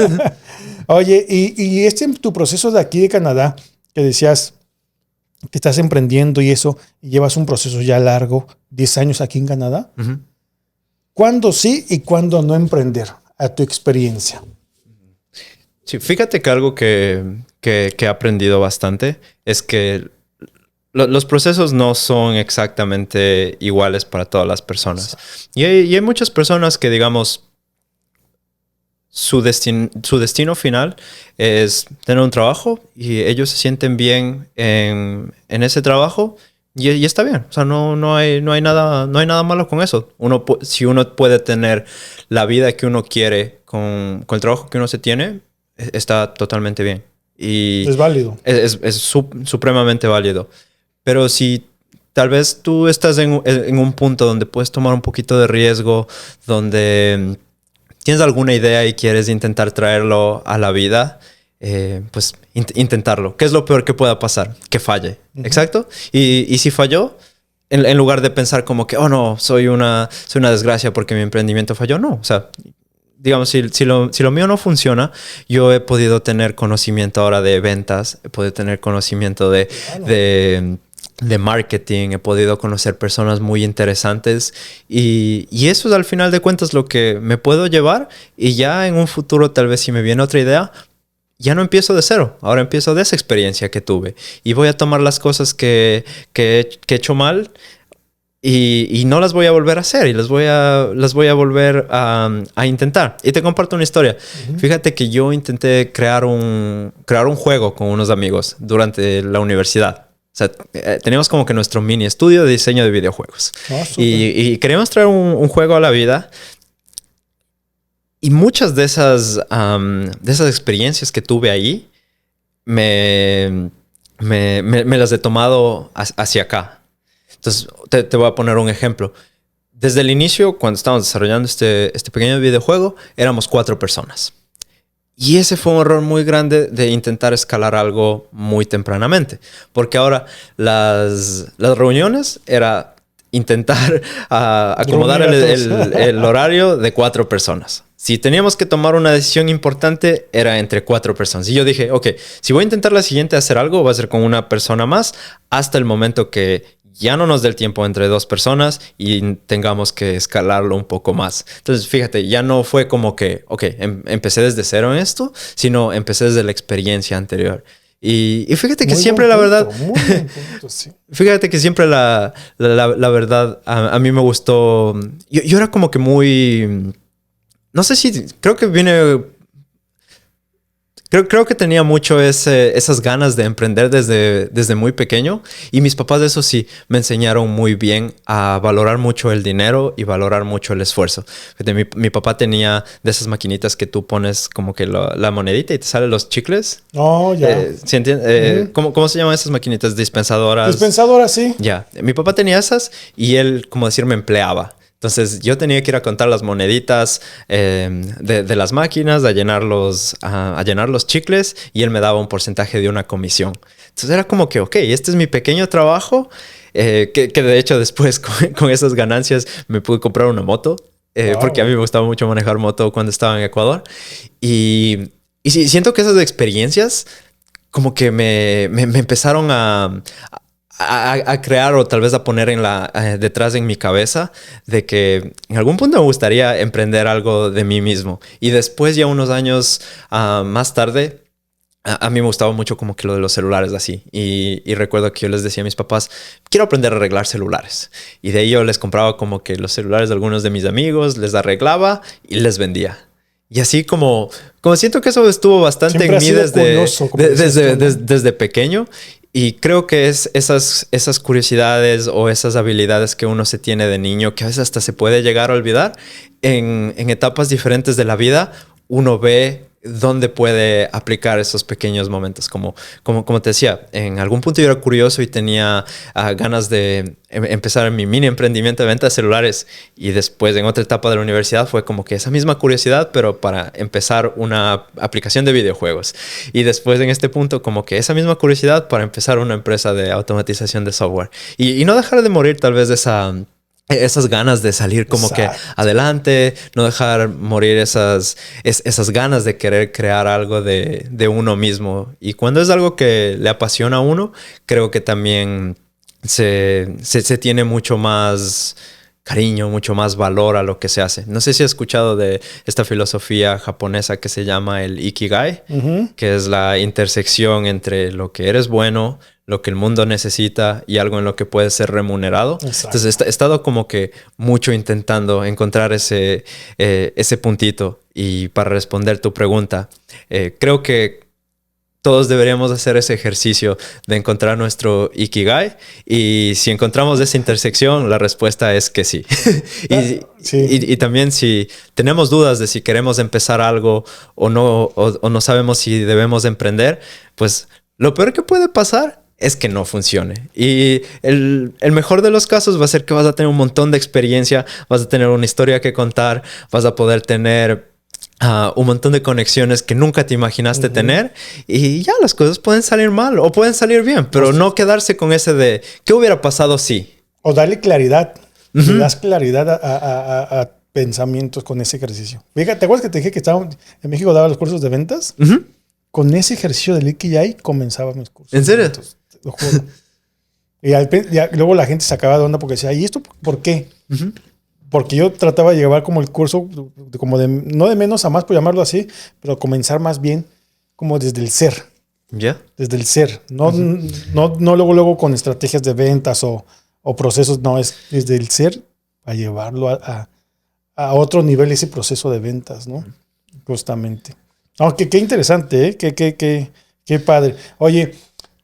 Oye, y tu proceso de aquí de Canadá, que decías que estás emprendiendo y eso, y llevas un proceso ya largo, 10 años aquí en Canadá, uh-huh. ¿Cuándo sí y cuándo no emprender? A tu experiencia. Sí, fíjate que algo que he aprendido bastante es que los procesos no son exactamente iguales para todas las personas. Y hay muchas personas que, digamos, su destino final es tener un trabajo y ellos se sienten bien en ese trabajo y está bien. O sea, no hay nada malo con eso. Si uno puede tener la vida que uno quiere con el trabajo que uno se tiene, está totalmente bien. Y es válido. Es supremamente válido. Pero si tal vez tú estás en un punto donde puedes tomar un poquito de riesgo, donde tienes alguna idea y quieres intentar traerlo a la vida, pues intentarlo. ¿Qué es lo peor que pueda pasar? Que falle. Uh-huh. ¿Exacto? Y si falló, en lugar de pensar como que, oh no, soy una desgracia porque mi emprendimiento falló, no. O sea, digamos, si lo mío no funciona, yo he podido tener conocimiento ahora de ventas, he podido tener conocimiento de marketing, he podido conocer personas muy interesantes y eso es al final de cuentas lo que me puedo llevar y ya en un futuro tal vez si me viene otra idea, ya no empiezo de cero, ahora empiezo de esa experiencia que tuve y voy a tomar las cosas que he hecho mal y no las voy a volver a hacer y las voy a volver a intentar. Y te comparto una historia. Uh-huh. Fíjate que yo intenté crear un juego con unos amigos durante la universidad. O sea, teníamos como que nuestro mini estudio de diseño de videojuegos. Y queríamos traer un juego a la vida. Y muchas de esas experiencias que tuve ahí me las he tomado hacia acá. Entonces, te voy a poner un ejemplo. Desde el inicio, cuando estábamos desarrollando este pequeño videojuego, éramos 4 personas. Y ese fue un error muy grande de intentar escalar algo muy tempranamente. Porque ahora las reuniones era intentar acomodar el horario de 4 personas. Si teníamos que tomar una decisión importante, era entre 4 personas. Y yo dije, ok, si voy a intentar la siguiente hacer algo, va a ser con una persona más hasta el momento que ya no nos dé el tiempo entre 2 personas y tengamos que escalarlo un poco más. Entonces, fíjate, ya no fue como que, ok, empecé desde cero en esto, sino empecé desde la experiencia anterior. Y fíjate que muy siempre la verdad, sí. Fíjate que siempre la verdad a mí me gustó. Yo era como que muy, no sé si, creo que viene... Creo que tenía mucho esas ganas de emprender desde muy pequeño. Y mis papás, eso sí, me enseñaron muy bien a valorar mucho el dinero y valorar mucho el esfuerzo. Mi papá tenía de esas maquinitas que tú pones como que la monedita y te salen los chicles. Oh, ya. ¿Sí entiendes? ¿Cómo se llaman esas maquinitas? Dispensadoras. Dispensadoras, sí. Ya. Mi papá tenía esas y él, como decir, me empleaba. Entonces yo tenía que ir a contar las moneditas de las máquinas, a llenar los chicles y él me daba un porcentaje de una comisión. Entonces era como que, ok, este es mi pequeño trabajo, que de hecho después con esas ganancias me pude comprar una moto, porque a mí me gustaba mucho manejar moto cuando estaba en Ecuador. Y sí, siento que esas experiencias como que me empezaron a crear o tal vez a poner detrás en mi cabeza de que en algún punto me gustaría emprender algo de mí mismo. Y después, ya unos años más tarde, a mí me gustaba mucho como que lo de los celulares así. Y recuerdo que yo les decía a mis papás, quiero aprender a arreglar celulares. Y de ahí yo les compraba como que los celulares de algunos de mis amigos, les arreglaba y les vendía. Y así como siento que eso estuvo bastante en mí desde pequeño. Y creo que es esas curiosidades o esas habilidades que uno se tiene de niño, que a veces hasta se puede llegar a olvidar, en etapas diferentes de la vida, uno ve dónde puede aplicar esos pequeños momentos. Como te decía, en algún punto yo era curioso y tenía ganas de empezar mi mini emprendimiento de venta de celulares. Y después, en otra etapa de la universidad, fue como que esa misma curiosidad, pero para empezar una aplicación de videojuegos. Y después, en este punto, como que esa misma curiosidad para empezar una empresa de automatización de software. Y no dejar de morir tal vez de esas ganas de salir como que adelante, no dejar morir esas ganas de querer crear algo de uno mismo. Y cuando es algo que le apasiona a uno, creo que también se tiene mucho más cariño, mucho más valor a lo que se hace. No sé si has escuchado de esta filosofía japonesa que se llama el Ikigai, que es la intersección entre lo que eres bueno, lo que el mundo necesita y algo en lo que puedes ser remunerado. Exacto. Entonces he estado como que mucho intentando encontrar ese puntito. Y para responder tu pregunta, creo que todos deberíamos hacer ese ejercicio de encontrar nuestro Ikigai. Y si encontramos esa intersección, la respuesta es que sí. Y también si tenemos dudas de si queremos empezar algo o no sabemos si debemos emprender, pues lo peor que puede pasar es que no funcione. Y el mejor de los casos va a ser que vas a tener un montón de experiencia, vas a tener una historia que contar, vas a poder tener un montón de conexiones que nunca te imaginaste tener, y ya las cosas pueden salir mal o pueden salir bien, pero no quedarse con ese de ¿qué hubiera pasado si? O darle claridad. Le das claridad a pensamientos con ese ejercicio. Fíjate, ¿te acuerdas que te dije que estaba en México, daba los cursos de ventas? Con ese ejercicio del Ikigai comenzaba mis cursos. ¿En serio? Lo juro. Y luego la gente se acababa de onda porque decía, ¿y esto por qué? Porque yo trataba de llevar como el curso, como no de menos a más, por llamarlo así, pero comenzar más bien como desde el ser. ¿Ya? Desde el ser. No luego con estrategias de ventas o procesos. No, es desde el ser a llevarlo a otro nivel ese proceso de ventas, ¿no? Justamente. Aunque qué interesante, ¿eh? Qué padre. Oye,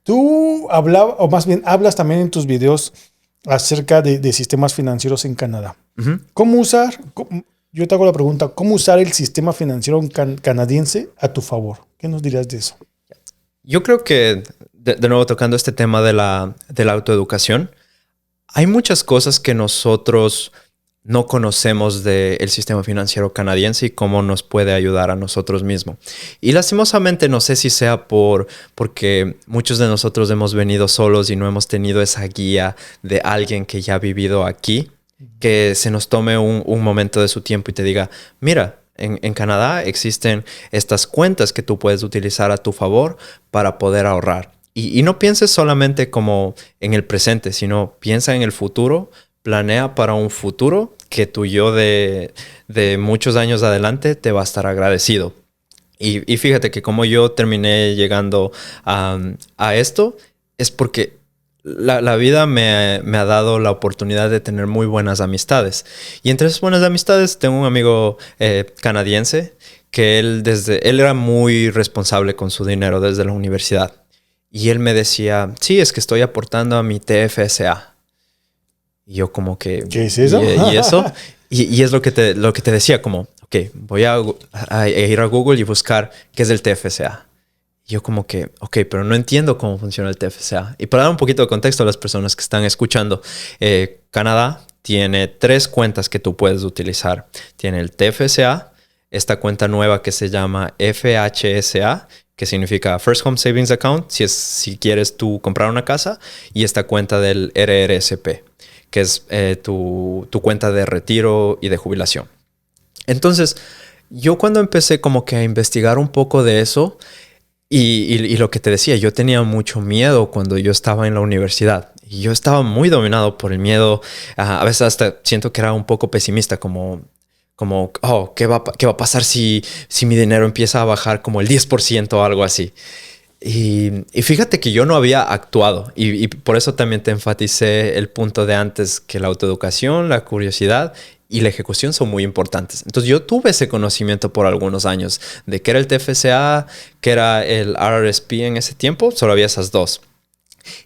tú hablas también en tus videos acerca de sistemas financieros en Canadá. Yo te hago la pregunta, ¿cómo usar el sistema financiero canadiense a tu favor? ¿Qué nos dirías de eso? Yo creo que, de nuevo tocando este tema de la autoeducación, hay muchas cosas que nosotros no conocemos del sistema financiero canadiense y cómo nos puede ayudar a nosotros mismos. Y lastimosamente no sé si sea porque muchos de nosotros hemos venido solos y no hemos tenido esa guía de alguien que ya ha vivido aquí, que se nos tome un momento de su tiempo y te diga, mira, en Canadá existen estas cuentas que tú puedes utilizar a tu favor para poder ahorrar. Y no pienses solamente como en el presente, sino piensa en el futuro. Planea para un futuro que tu yo de muchos años adelante te va a estar agradecido. Y fíjate que como yo terminé llegando a esto, es porque la vida me ha dado la oportunidad de tener muy buenas amistades. Y entre esas buenas amistades tengo un amigo canadiense que él era muy responsable con su dinero desde la universidad. Y él me decía, sí, es que estoy aportando a mi TFSA. Y yo como que... ¿Qué es eso? ¿Y eso? Y es lo que te decía, como, ok, voy a ir a Google y buscar qué es el TFSA. Y yo como que, ok, pero no entiendo cómo funciona el TFSA. Y para dar un poquito de contexto a las personas que están escuchando, Canadá tiene 3 cuentas que tú puedes utilizar. Tiene el TFSA, esta cuenta nueva que se llama FHSA, que significa First Home Savings Account, si quieres tú comprar una casa, y esta cuenta del RRSP, que es tu cuenta de retiro y de jubilación. Entonces, yo cuando empecé como que a investigar un poco de eso, y lo que te decía, yo tenía mucho miedo cuando yo estaba en la universidad. Y yo estaba muy dominado por el miedo. A veces hasta siento que era un poco pesimista, como oh, ¿qué va a pasar si mi dinero empieza a bajar como el 10% o algo así? Y fíjate que yo no había actuado y por eso también te enfaticé el punto de antes, que la autoeducación, la curiosidad y la ejecución son muy importantes. Entonces yo tuve ese conocimiento por algunos años de qué era el TFSA, qué era el RRSP en ese tiempo. Solo había esas dos.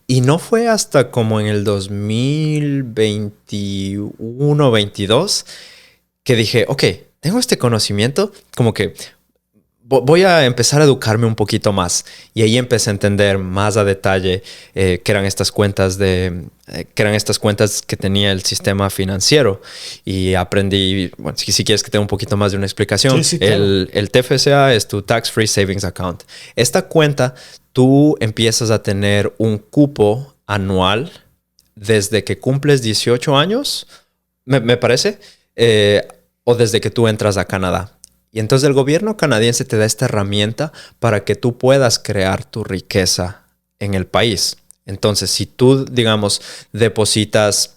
Y no fue hasta como en el 2021-22 que dije, ok, tengo este conocimiento, como que voy a empezar a educarme un poquito más. Y ahí empecé a entender más a detalle qué eran estas cuentas que tenía el sistema financiero. Y aprendí, bueno, si quieres que tenga un poquito más de una explicación, Sí, claro. el TFSA es tu Tax Free Savings Account. Esta cuenta, tú empiezas a tener un cupo anual desde que cumples 18 años, me parece, o desde que tú entras a Canadá. Y entonces el gobierno canadiense te da esta herramienta para que tú puedas crear tu riqueza en el país. Entonces, si tú, digamos, depositas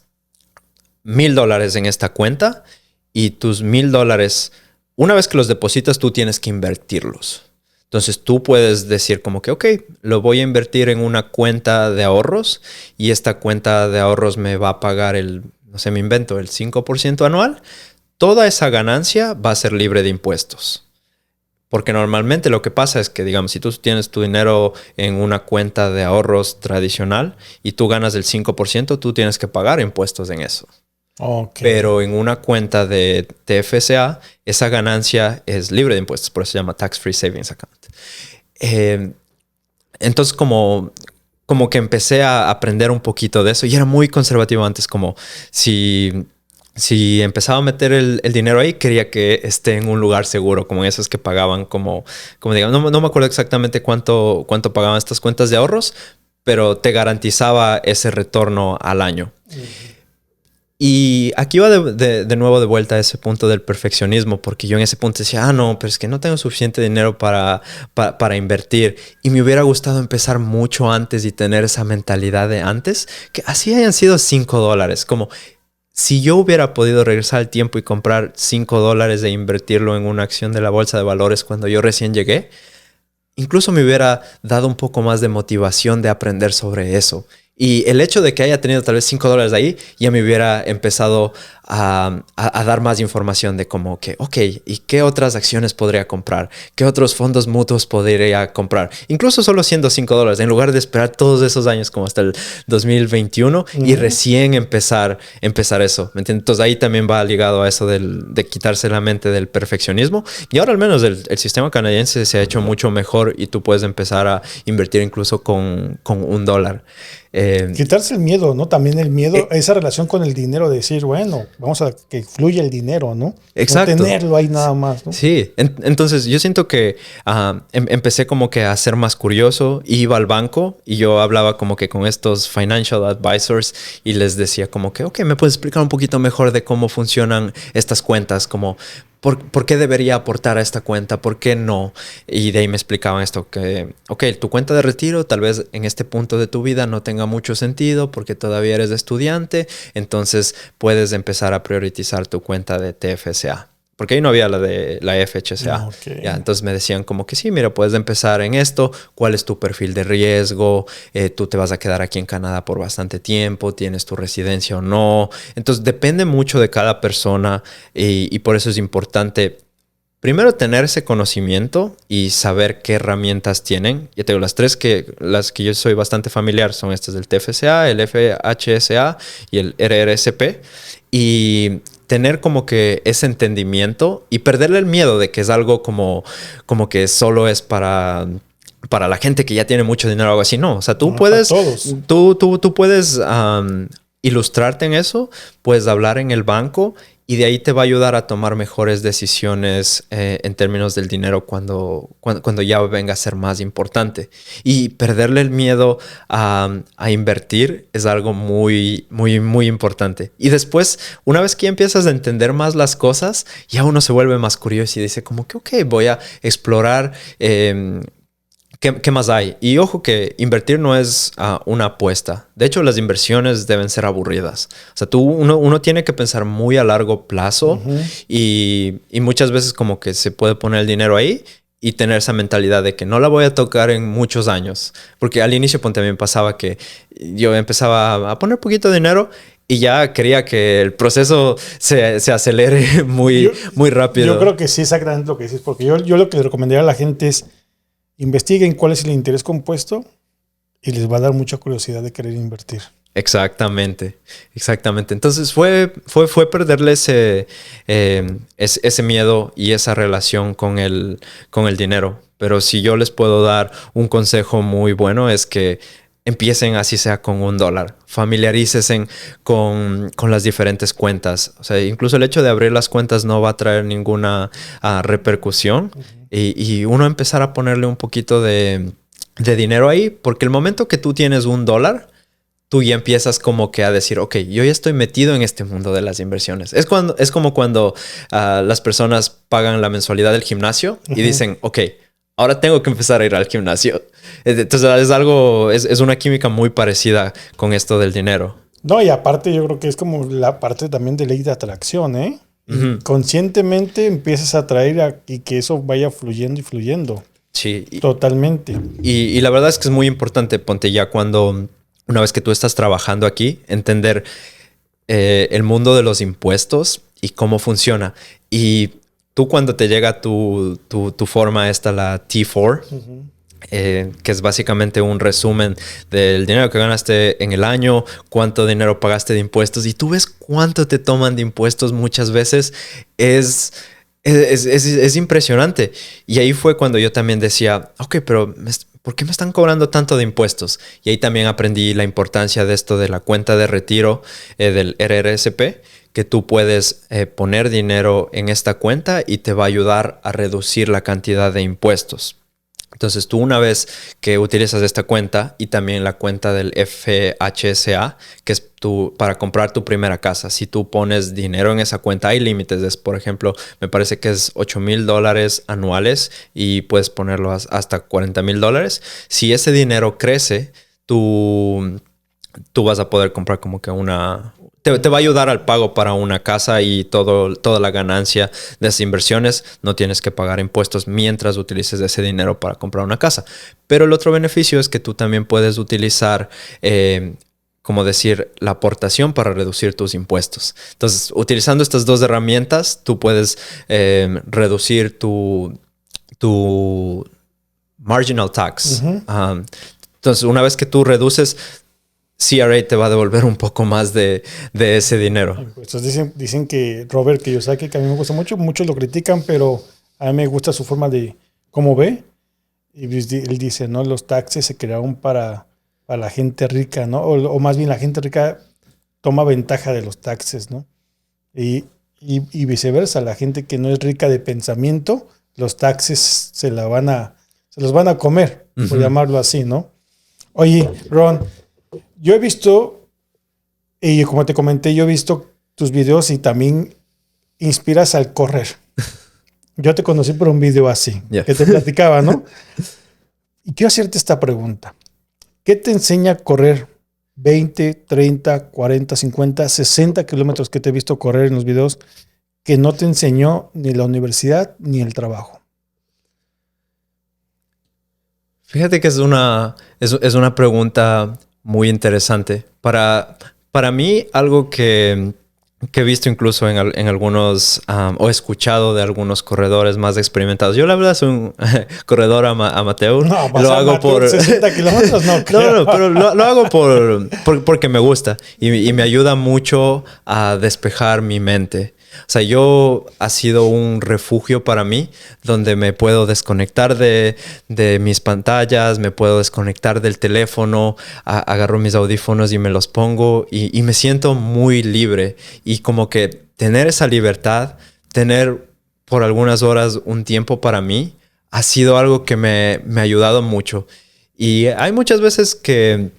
$1,000 en esta cuenta y tus $1,000, una vez que los depositas, tú tienes que invertirlos. Entonces, tú puedes decir como que, ok, lo voy a invertir en una cuenta de ahorros y esta cuenta de ahorros me va a pagar no sé, me invento, el 5% anual. Toda esa ganancia va a ser libre de impuestos. Porque normalmente lo que pasa es que, digamos, si tú tienes tu dinero en una cuenta de ahorros tradicional y tú ganas el 5%, tú tienes que pagar impuestos en eso. Okay. Pero en una cuenta de TFSA, esa ganancia es libre de impuestos. Por eso se llama Tax Free Savings Account. Entonces, como que empecé a aprender un poquito de eso. Y era muy conservativo antes, como si empezaba a meter el dinero ahí, quería que esté en un lugar seguro, como esos que pagaban, como digamos, no me acuerdo exactamente cuánto pagaban estas cuentas de ahorros, pero te garantizaba ese retorno al año. Y aquí va de nuevo de vuelta a ese punto del perfeccionismo, porque yo en ese punto decía, no, pero es que no tengo suficiente dinero para invertir. Y me hubiera gustado empezar mucho antes y tener esa mentalidad de antes, que así hayan sido $5, como... Si yo hubiera podido regresar al tiempo y comprar $5 e invertirlo en una acción de la bolsa de valores cuando yo recién llegué, incluso me hubiera dado un poco más de motivación de aprender sobre eso. Y el hecho de que haya tenido tal vez $5 ahí, ya me hubiera empezado a dar más información de como que, ok, ¿y qué otras acciones podría comprar? ¿Qué otros fondos mutuos podría comprar? Incluso solo siendo $5, en lugar de esperar todos esos años como hasta el 2021 y recién empezar eso. ¿Me entiendes? Entonces ahí también va ligado a eso de quitarse la mente del perfeccionismo. Y ahora al menos el sistema canadiense se ha hecho mucho mejor y tú puedes empezar a invertir incluso con $1. Quitarse el miedo, ¿no? También el miedo, esa relación con el dinero, de decir, bueno, vamos a que fluya el dinero, ¿no? Exacto. No tenerlo ahí nada más, ¿no? Sí, entonces yo siento que empecé como que a ser más curioso, iba al banco y yo hablaba como que con estos financial advisors y les decía como que, ok, ¿me puedes explicar un poquito mejor de cómo funcionan estas cuentas? Como, ¿por qué debería aportar a esta cuenta? ¿Por qué no? Y de ahí me explicaban esto, que, ok, tu cuenta de retiro tal vez en este punto de tu vida no tenga mucho sentido porque todavía eres estudiante, entonces puedes empezar a priorizar tu cuenta de TFSA. Porque ahí no había la de la FHSA. Okay. Ya, entonces me decían como que sí, mira, puedes empezar en esto. ¿Cuál es tu perfil de riesgo? Tú te vas a quedar aquí en Canadá por bastante tiempo. ¿Tienes tu residencia o no? Entonces depende mucho de cada persona y por eso es importante primero tener ese conocimiento y saber qué herramientas tienen. Ya te digo, las que yo soy bastante familiar son estas del TFSA, el FHSA y el RRSP. Y tener como que ese entendimiento y perderle el miedo de que es algo como que solo es para la gente que ya tiene mucho dinero o algo así. No, o sea, tú puedes, tú puedes ilustrarte en eso, puedes hablar en el banco y de ahí te va a ayudar a tomar mejores decisiones en términos del dinero cuando ya venga a ser más importante. Y perderle el miedo a invertir es algo muy, muy, muy importante. Y después, una vez que ya empiezas a entender más las cosas, ya uno se vuelve más curioso y dice como que, ok, voy a explorar ¿qué más hay? Y ojo que invertir no es una apuesta. De hecho, las inversiones deben ser aburridas. O sea, uno tiene que pensar muy a largo plazo y muchas veces como que se puede poner el dinero ahí y tener esa mentalidad de que no la voy a tocar en muchos años. Porque al inicio también pasaba que yo empezaba a poner poquito de dinero y ya quería que el proceso se acelere muy rápido. Yo creo que sí, exactamente lo que dices, porque yo lo que le recomendaría a la gente es investiguen cuál es el interés compuesto y les va a dar mucha curiosidad de querer invertir. Exactamente. Entonces fue perderle ese miedo y esa relación con el dinero. Pero si yo les puedo dar un consejo muy bueno es que empiecen así sea con $1. Familiarícense con las diferentes cuentas. O sea, incluso el hecho de abrir las cuentas no va a traer ninguna repercusión. Y uno empezar a ponerle un poquito de dinero ahí, porque el momento que tú tienes $1, tú ya empiezas como que a decir, ok, yo ya estoy metido en este mundo de las inversiones. Es como cuando las personas pagan la mensualidad del gimnasio y dicen, ok, ahora tengo que empezar a ir al gimnasio. Entonces es una química muy parecida con esto del dinero. No, y aparte yo creo que es como la parte también de ley de atracción, ¿eh? Conscientemente empiezas a atraer y que eso vaya fluyendo y fluyendo. Sí. Totalmente. Y la verdad es que es muy importante, ponte ya una vez que tú estás trabajando aquí, entender el mundo de los impuestos y cómo funciona. Y tú cuando te llega tu forma esta, la T4, que es básicamente un resumen del dinero que ganaste en el año, cuánto dinero pagaste de impuestos y tú ves cuánto te toman de impuestos muchas veces, es impresionante. Y ahí fue cuando yo también decía, ok, pero ¿por qué me están cobrando tanto de impuestos? Y ahí también aprendí la importancia de esto de la cuenta de retiro del RRSP, que tú puedes poner dinero en esta cuenta y te va a ayudar a reducir la cantidad de impuestos. Entonces tú una vez que utilizas esta cuenta y también la cuenta del FHSA, que es para comprar tu primera casa, si tú pones dinero en esa cuenta, hay límites. Por ejemplo, me parece que es $8,000 anuales y puedes ponerlo hasta $40,000. Si ese dinero crece, tú vas a poder comprar como que te va a ayudar al pago para una casa y toda la ganancia de esas inversiones. No tienes que pagar impuestos mientras utilices ese dinero para comprar una casa. Pero el otro beneficio es que tú también puedes utilizar, como decir, la aportación para reducir tus impuestos. Entonces, utilizando estas dos herramientas, tú puedes reducir tu marginal tax. Entonces, una vez que tú reduces, CRA te va a devolver un poco más de ese dinero. Entonces dicen que Robert Kiyosaki, que a mí me gusta mucho, muchos lo critican, pero a mí me gusta su forma de cómo ve. Y él dice, ¿no? Los taxes se crearon para para la gente rica, ¿no? O más bien la gente rica toma ventaja de los taxes, ¿no? Y viceversa, la gente que no es rica de pensamiento, los taxes se los van a comer, por llamarlo así, ¿no? Oye, Ron, yo he visto, y como te comenté, yo he visto tus videos y también inspiras al correr. Yo te conocí por un video así, que te platicaba, ¿no? Y quiero hacerte esta pregunta. ¿Qué te enseña a correr 20, 30, 40, 50, 60 kilómetros que te he visto correr en los videos que no te enseñó ni la universidad ni el trabajo? Fíjate que es una pregunta muy interesante. Para mí, algo que he visto incluso en algunos, o he escuchado de algunos corredores más experimentados. Yo la verdad soy un corredor amateur. No, lo hago por 60 kilómetros, no creo. No, pero lo hago porque me gusta y me ayuda mucho a despejar mi mente. O sea, ha sido un refugio para mí donde me puedo desconectar de mis pantallas, me puedo desconectar del teléfono, agarro mis audífonos y me los pongo y me siento muy libre. Y como que tener esa libertad, tener por algunas horas un tiempo para mí, ha sido algo que me ha ayudado mucho. Y hay muchas veces que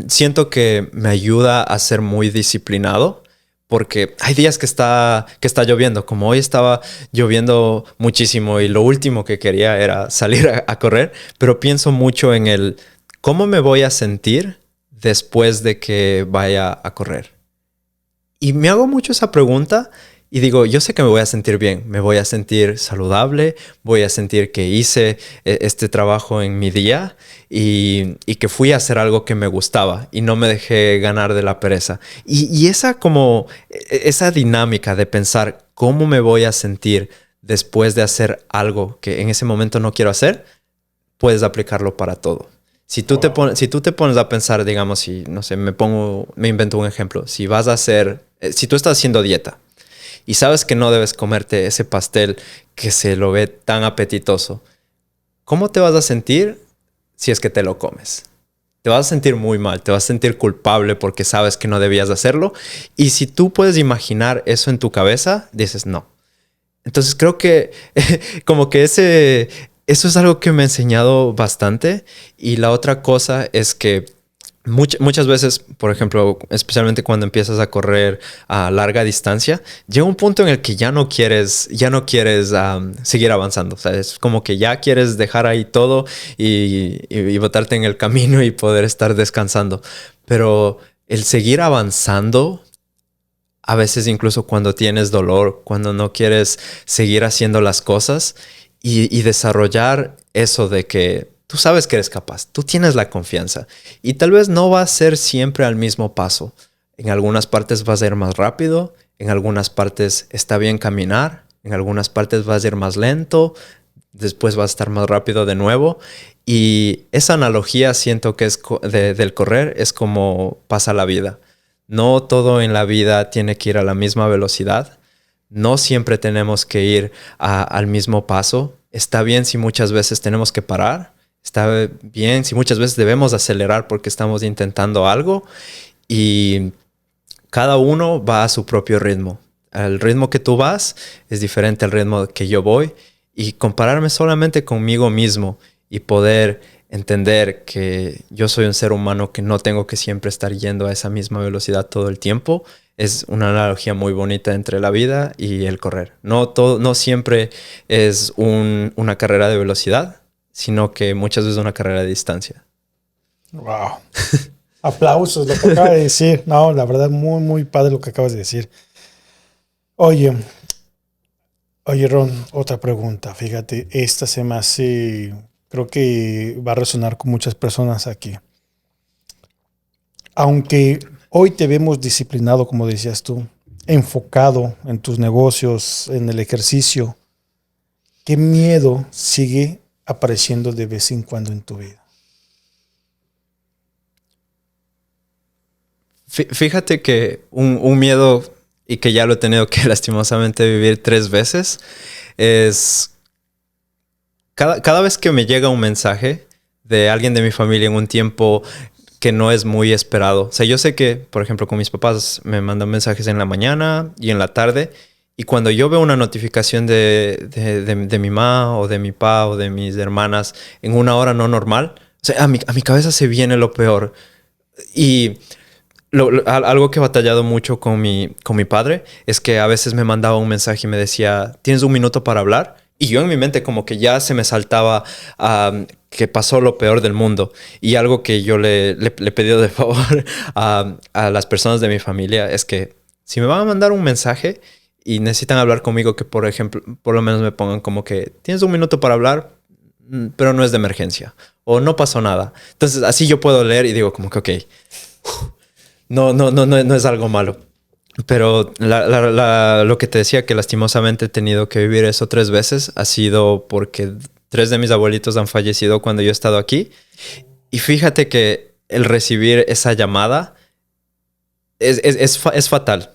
siento que me ayuda a ser muy disciplinado. Porque hay días que está lloviendo, como hoy estaba lloviendo muchísimo y lo último que quería era salir a correr, pero pienso mucho en el cómo me voy a sentir después de que vaya a correr. Y me hago mucho esa pregunta y digo, yo sé que me voy a sentir bien, me voy a sentir saludable, voy a sentir que hice este trabajo en mi día y que fui a hacer algo que me gustaba y no me dejé ganar de la pereza. Y esa dinámica de pensar cómo me voy a sentir después de hacer algo que en ese momento no quiero hacer, puedes aplicarlo para todo. Si tú te pones a pensar, digamos, si, no sé, me invento un ejemplo. Si tú estás haciendo dieta y sabes que no debes comerte ese pastel que se lo ve tan apetitoso, ¿cómo te vas a sentir si es que te lo comes? Te vas a sentir muy mal, te vas a sentir culpable porque sabes que no debías hacerlo. Y si tú puedes imaginar eso en tu cabeza, dices no. Entonces creo que como que eso es algo que me ha enseñado bastante. Y la otra cosa es que muchas veces, por ejemplo, especialmente cuando empiezas a correr a larga distancia, llega un punto en el que ya no quieres seguir avanzando. O sea, es como que ya quieres dejar ahí todo y botarte en el camino y poder estar descansando. Pero el seguir avanzando, a veces incluso cuando tienes dolor, cuando no quieres seguir haciendo las cosas y desarrollar eso de que tú sabes que eres capaz, tú tienes la confianza y tal vez no va a ser siempre al mismo paso. En algunas partes vas a ir más rápido, en algunas partes está bien caminar, en algunas partes vas a ir más lento, después vas a estar más rápido de nuevo. Y esa analogía siento que es del correr es como pasa la vida. No todo en la vida tiene que ir a la misma velocidad. No siempre tenemos que ir al mismo paso. Está bien si muchas veces tenemos que parar. Está bien si muchas veces debemos acelerar porque estamos intentando algo. Y cada uno va a su propio ritmo. El ritmo que tú vas es diferente al ritmo que yo voy. Y compararme solamente conmigo mismo y poder entender que yo soy un ser humano que no tengo que siempre estar yendo a esa misma velocidad todo el tiempo, es una analogía muy bonita entre la vida y el correr. No siempre es una carrera de velocidad, sino que muchas veces una carrera de distancia. Wow. Aplausos, lo que acaba de decir. No, la verdad, muy, muy padre lo que acabas de decir. Oye, Ron, otra pregunta. Fíjate, esta se me hace, creo que va a resonar con muchas personas aquí. Aunque hoy te vemos disciplinado, como decías tú, enfocado en tus negocios, en el ejercicio, ¿qué miedo sigue apareciendo de vez en cuando en tu vida? Fíjate que un miedo, y que ya lo he tenido que lastimosamente vivir 3 veces, es cada vez que me llega un mensaje de alguien de mi familia en un tiempo que no es muy esperado. O sea, yo sé que, por ejemplo, con mis papás me mandan mensajes en la mañana y en la tarde. Y cuando yo veo una notificación de mi mamá o de mi papá o de mis hermanas en una hora no normal, o sea, a mi cabeza se viene lo peor. Y algo que he batallado mucho con mi padre es que a veces me mandaba un mensaje y me decía, ¿tienes un minuto para hablar? Y yo en mi mente como que ya se me saltaba que pasó lo peor del mundo. Y algo que yo le he pedido de favor a las personas de mi familia es que si me van a mandar un mensaje y necesitan hablar conmigo, que por ejemplo, por lo menos me pongan como que tienes un minuto para hablar, pero no es de emergencia o no pasó nada. Entonces así yo puedo leer y digo como que ok, no es algo malo. Pero lo que te decía, que lastimosamente he tenido que vivir eso 3 veces, ha sido porque 3 de mis abuelitos han fallecido cuando yo he estado aquí. Y fíjate que el recibir esa llamada es fatal.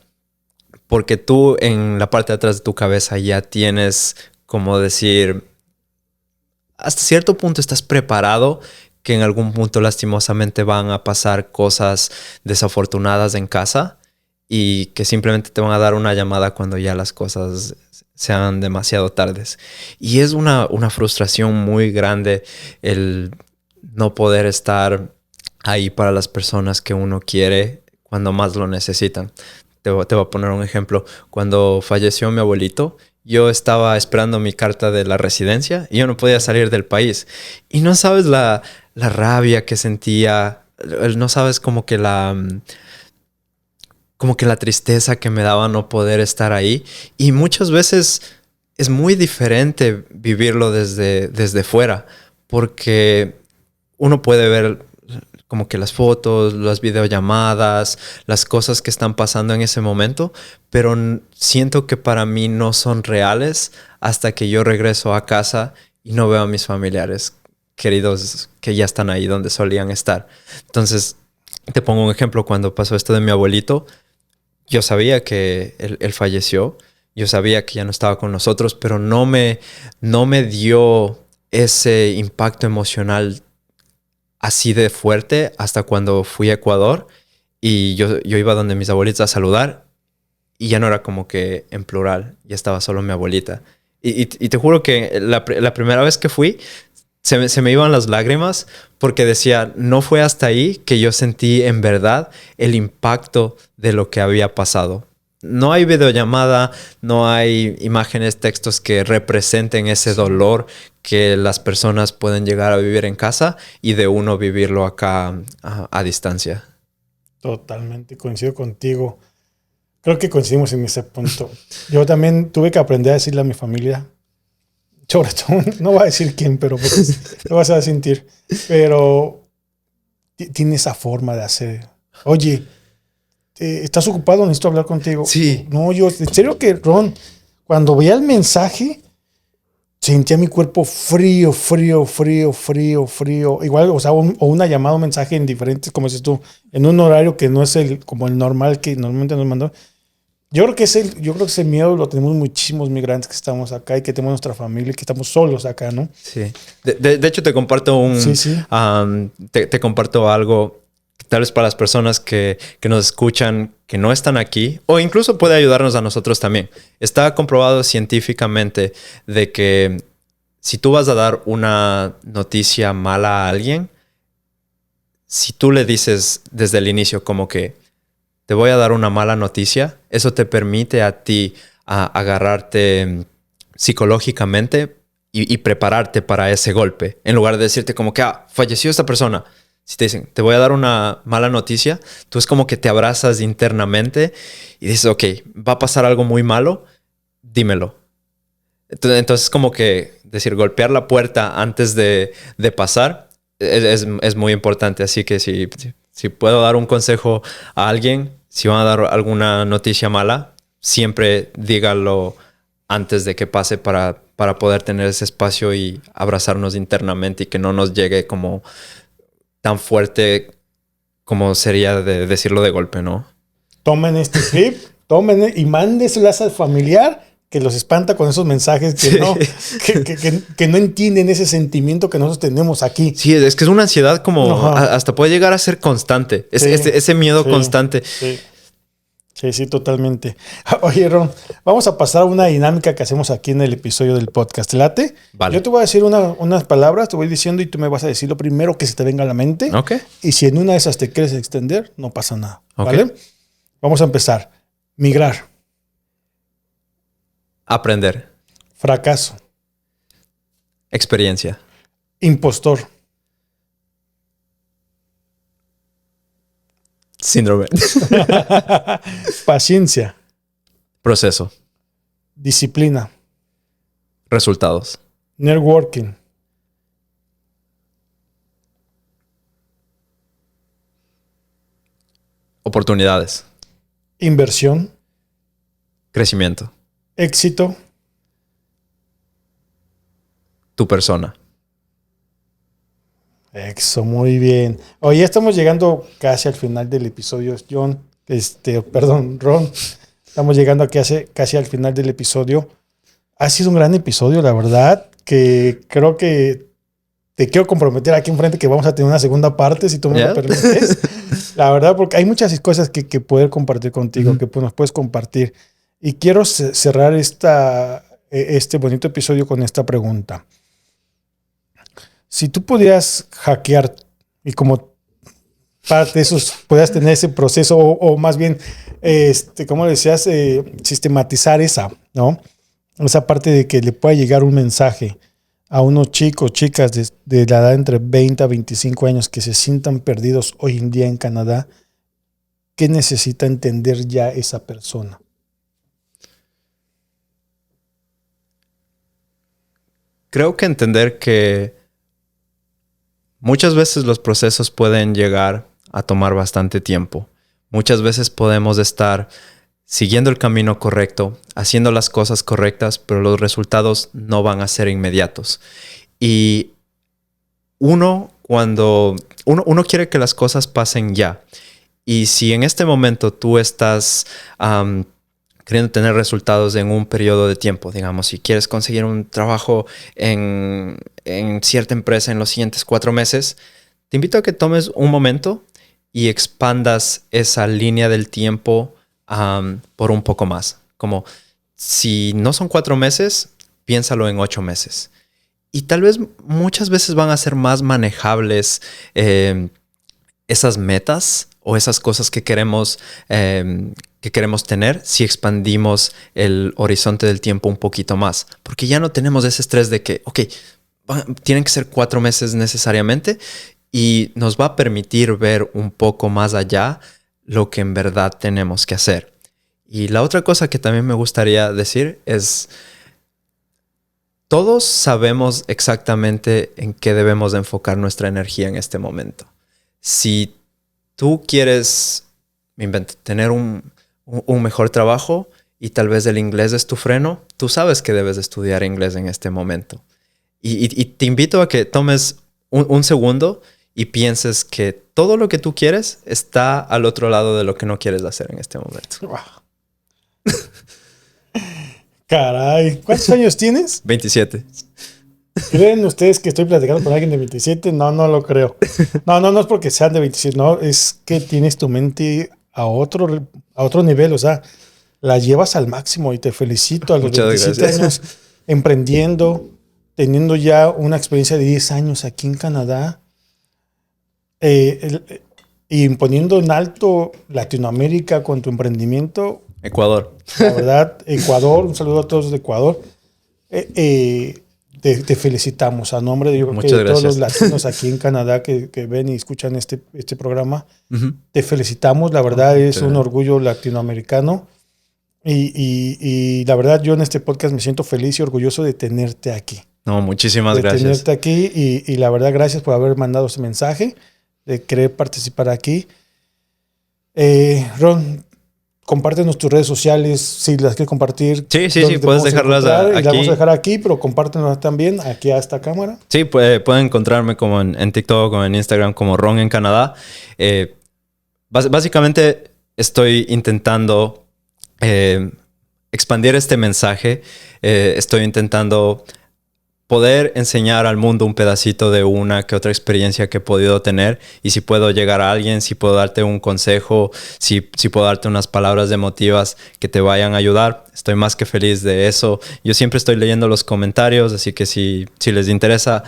Porque tú en la parte de atrás de tu cabeza ya tienes, como decir, hasta cierto punto estás preparado que en algún punto lastimosamente van a pasar cosas desafortunadas en casa y que simplemente te van a dar una llamada cuando ya las cosas sean demasiado tardes. Y es una frustración muy grande el no poder estar ahí para las personas que uno quiere cuando más lo necesitan. Te voy a poner un ejemplo. Cuando falleció mi abuelito, yo estaba esperando mi carta de la residencia y yo no podía salir del país. Y no sabes la rabia que sentía, no sabes como que la tristeza que me daba no poder estar ahí. Y muchas veces es muy diferente vivirlo desde fuera, porque uno puede ver como que las fotos, las videollamadas, las cosas que están pasando en ese momento, pero siento que para mí no son reales hasta que yo regreso a casa y no veo a mis familiares queridos que ya están ahí donde solían estar. Entonces, te pongo un ejemplo. Cuando pasó esto de mi abuelito, yo sabía que él falleció, yo sabía que ya no estaba con nosotros, pero no me dio ese impacto emocional así de fuerte hasta cuando fui a Ecuador y yo iba donde mis abuelitas a saludar y ya no era como que en plural, ya estaba solo mi abuelita. Y te juro que la primera vez que fui, se me iban las lágrimas porque decía, no fue hasta ahí que yo sentí en verdad el impacto de lo que había pasado. No hay videollamada, no hay imágenes, textos que representen ese dolor que las personas pueden llegar a vivir en casa y de uno vivirlo acá a distancia. Totalmente, coincido contigo. Creo que coincidimos en ese punto. Yo también tuve que aprender a decirle a mi familia, sobre todo, no voy a decir quién, pero pues, lo vas a sentir. Pero tiene esa forma de hacer. Oye, ¿estás ocupado? Necesito hablar contigo. Sí. No, yo, en serio que, Ron, cuando veía el mensaje, sentía mi cuerpo frío. Igual, o sea, o una llamada, un mensaje en diferentes, como dices tú, en un horario que no es como el normal que normalmente nos mandan. Yo creo que ese miedo lo tenemos muchísimos migrantes que estamos acá y que tenemos nuestra familia y que estamos solos acá, ¿no? Sí. De hecho, te comparto te comparto algo, tal vez para las personas que nos escuchan, que no están aquí, o incluso puede ayudarnos a nosotros también. Está comprobado científicamente de que si tú vas a dar una noticia mala a alguien, si tú le dices desde el inicio como que te voy a dar una mala noticia, eso te permite a ti agarrarte psicológicamente y prepararte para ese golpe. En lugar de decirte como que, falleció esta persona. Si te dicen, te voy a dar una mala noticia, tú es como que te abrazas internamente y dices, ok, va a pasar algo muy malo, dímelo. Entonces como que decir, golpear la puerta antes de pasar es muy importante. Así que si puedo dar un consejo a alguien, si van a dar alguna noticia mala, siempre dígalo antes de que pase para poder tener ese espacio y abrazarnos internamente y que no nos llegue como tan fuerte como sería de decirlo de golpe, ¿no? Tomen este clip, tomen y mándeselas al familiar que los espanta con esos mensajes que, Sí. no, que no entienden ese sentimiento que nosotros tenemos aquí. Sí, es que es una ansiedad como Ajá. hasta puede llegar a ser constante. Sí, Ese miedo sí, constante. sí. Sí, sí, totalmente. Oye, Ron, vamos a pasar a una dinámica que hacemos aquí en el episodio del podcast. ¿Te late? Vale. Yo te voy a decir unas palabras, te voy diciendo y tú me vas a decir lo primero que se te venga a la mente. Ok. Y si en una de esas te quieres extender, no pasa nada. Ok. ¿Vale? Vamos a empezar. Migrar, Aprender. fracaso, Experiencia. impostor, Síndrome. paciencia, Proceso. disciplina, Resultados. networking, Oportunidades. inversión, Crecimiento. éxito, Tu persona. Eso, muy bien. Oye, ya estamos llegando casi al final del episodio, John. Perdón, Ron. Estamos llegando aquí casi al final del episodio. Ha sido un gran episodio, la verdad, que creo que te quiero comprometer aquí enfrente que vamos a tener una segunda parte, si tú me lo permites. La verdad, porque hay muchas cosas que poder compartir contigo, que nos puedes compartir. Y quiero cerrar este bonito episodio con esta pregunta. Si tú pudieras hackear y como parte de esos, pudieras tener ese proceso o más bien, ¿cómo decías? Sistematizar ¿no? Esa parte de que le pueda llegar un mensaje a unos chicos, chicas de la edad entre 20 a 25 años que se sientan perdidos hoy en día en Canadá, ¿qué necesita entender ya esa persona? Creo que entender que muchas veces los procesos pueden llegar a tomar bastante tiempo. Muchas veces podemos estar siguiendo el camino correcto, haciendo las cosas correctas, pero los resultados no van a ser inmediatos. Y cuando uno quiere que las cosas pasen ya. Y si en este momento tú estás queriendo tener resultados en un periodo de tiempo, digamos, si quieres conseguir un trabajo en cierta empresa en los siguientes 4 meses, te invito a que tomes un momento y expandas esa línea del tiempo por un poco más. Como si no son 4 meses, piénsalo en 8 meses. Y tal vez muchas veces van a ser más manejables esas metas o esas cosas que queremos tener si expandimos el horizonte del tiempo un poquito más. Porque ya no tenemos ese estrés de que, ok, tienen que ser 4 meses necesariamente y nos va a permitir ver un poco más allá lo que en verdad tenemos que hacer. Y la otra cosa que también me gustaría decir es, todos sabemos exactamente en qué debemos de enfocar nuestra energía en este momento. Si tú quieres tener un mejor trabajo y tal vez el inglés es tu freno, tú sabes que debes de estudiar inglés en este momento. Y te invito a que tomes un segundo y pienses que todo lo que tú quieres está al otro lado de lo que no quieres hacer en este momento. Wow. Caray, ¿cuántos años tienes? 27. ¿Creen ustedes que estoy platicando con alguien de 27? No, no lo creo. No es porque sean de 27, no, es que tienes tu mente a otro nivel, o sea, la llevas al máximo y te felicito a los Muchas 27 gracias. años emprendiendo, teniendo ya una experiencia de 10 años aquí en Canadá, y poniendo en alto Latinoamérica con tu emprendimiento. Ecuador. La verdad, Ecuador, un saludo a todos de Ecuador. Te felicitamos a nombre de, todos los latinos aquí en Canadá que ven y escuchan este programa. Uh-huh. Te felicitamos, la verdad es un orgullo latinoamericano y la verdad yo en este podcast me siento feliz y orgulloso de tenerte aquí. No, muchísimas gracias. De tenerte aquí y la verdad gracias por haber mandado ese mensaje, de querer participar aquí. Ron, compártenos tus redes sociales si las quieres compartir. Sí, puedes dejarlas aquí. Las vamos a dejar aquí, pero compártenos también aquí a esta cámara. Sí, pueden encontrarme como en TikTok o en Instagram como Ron en Canadá. Básicamente estoy intentando expandir este mensaje. Estoy intentando poder enseñar al mundo un pedacito de una que otra experiencia que he podido tener, y si puedo llegar a alguien, si puedo darte un consejo, si puedo darte unas palabras emotivas que te vayan a ayudar, estoy más que feliz de eso. Yo siempre estoy leyendo los comentarios, así que si les interesa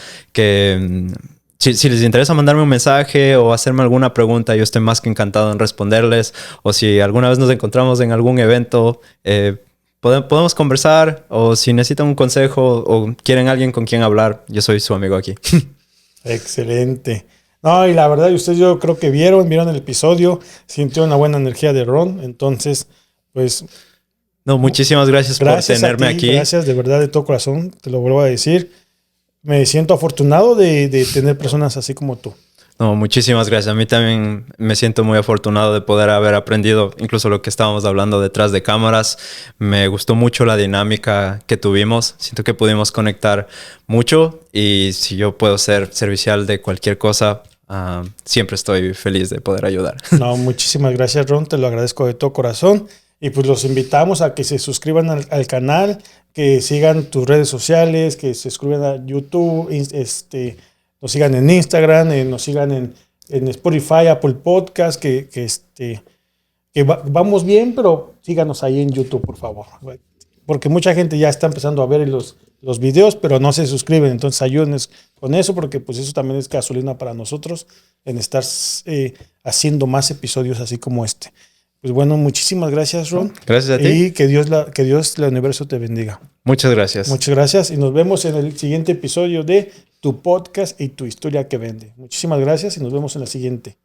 si les interesa mandarme un mensaje o hacerme alguna pregunta, yo estoy más que encantado en responderles. O si alguna vez nos encontramos en algún evento, podemos conversar, o si necesitan un consejo o quieren alguien con quien hablar, yo soy su amigo aquí. Excelente. No, y la verdad, ustedes yo creo que vieron el episodio, sintieron una buena energía de Ron, entonces, pues... No, muchísimas gracias por tenerme aquí. Gracias, de verdad, de todo corazón, te lo vuelvo a decir. Me siento afortunado de tener personas así como tú. No, muchísimas gracias. A mí también me siento muy afortunado de poder haber aprendido incluso lo que estábamos hablando detrás de cámaras. Me gustó mucho la dinámica que tuvimos. Siento que pudimos conectar mucho, y si yo puedo ser servicial de cualquier cosa, siempre estoy feliz de poder ayudar. No, muchísimas gracias, Ron. Te lo agradezco de todo corazón. Y pues los invitamos a que se suscriban al canal, que sigan tus redes sociales, que se suscriban a YouTube, nos sigan en Instagram, nos sigan en Spotify, Apple Podcast, vamos bien, pero síganos ahí en YouTube, por favor. Porque mucha gente ya está empezando a ver los videos, pero no se suscriben. Entonces ayúdenos con eso, porque pues eso también es gasolina para nosotros en estar haciendo más episodios así como este. Pues bueno, muchísimas gracias, Ron. Gracias a ti. Y que Dios, el universo te bendiga. Muchas gracias. Muchas gracias, y nos vemos en el siguiente episodio de Tu Podcast y Tu Historia que Vende. Muchísimas gracias y nos vemos en la siguiente.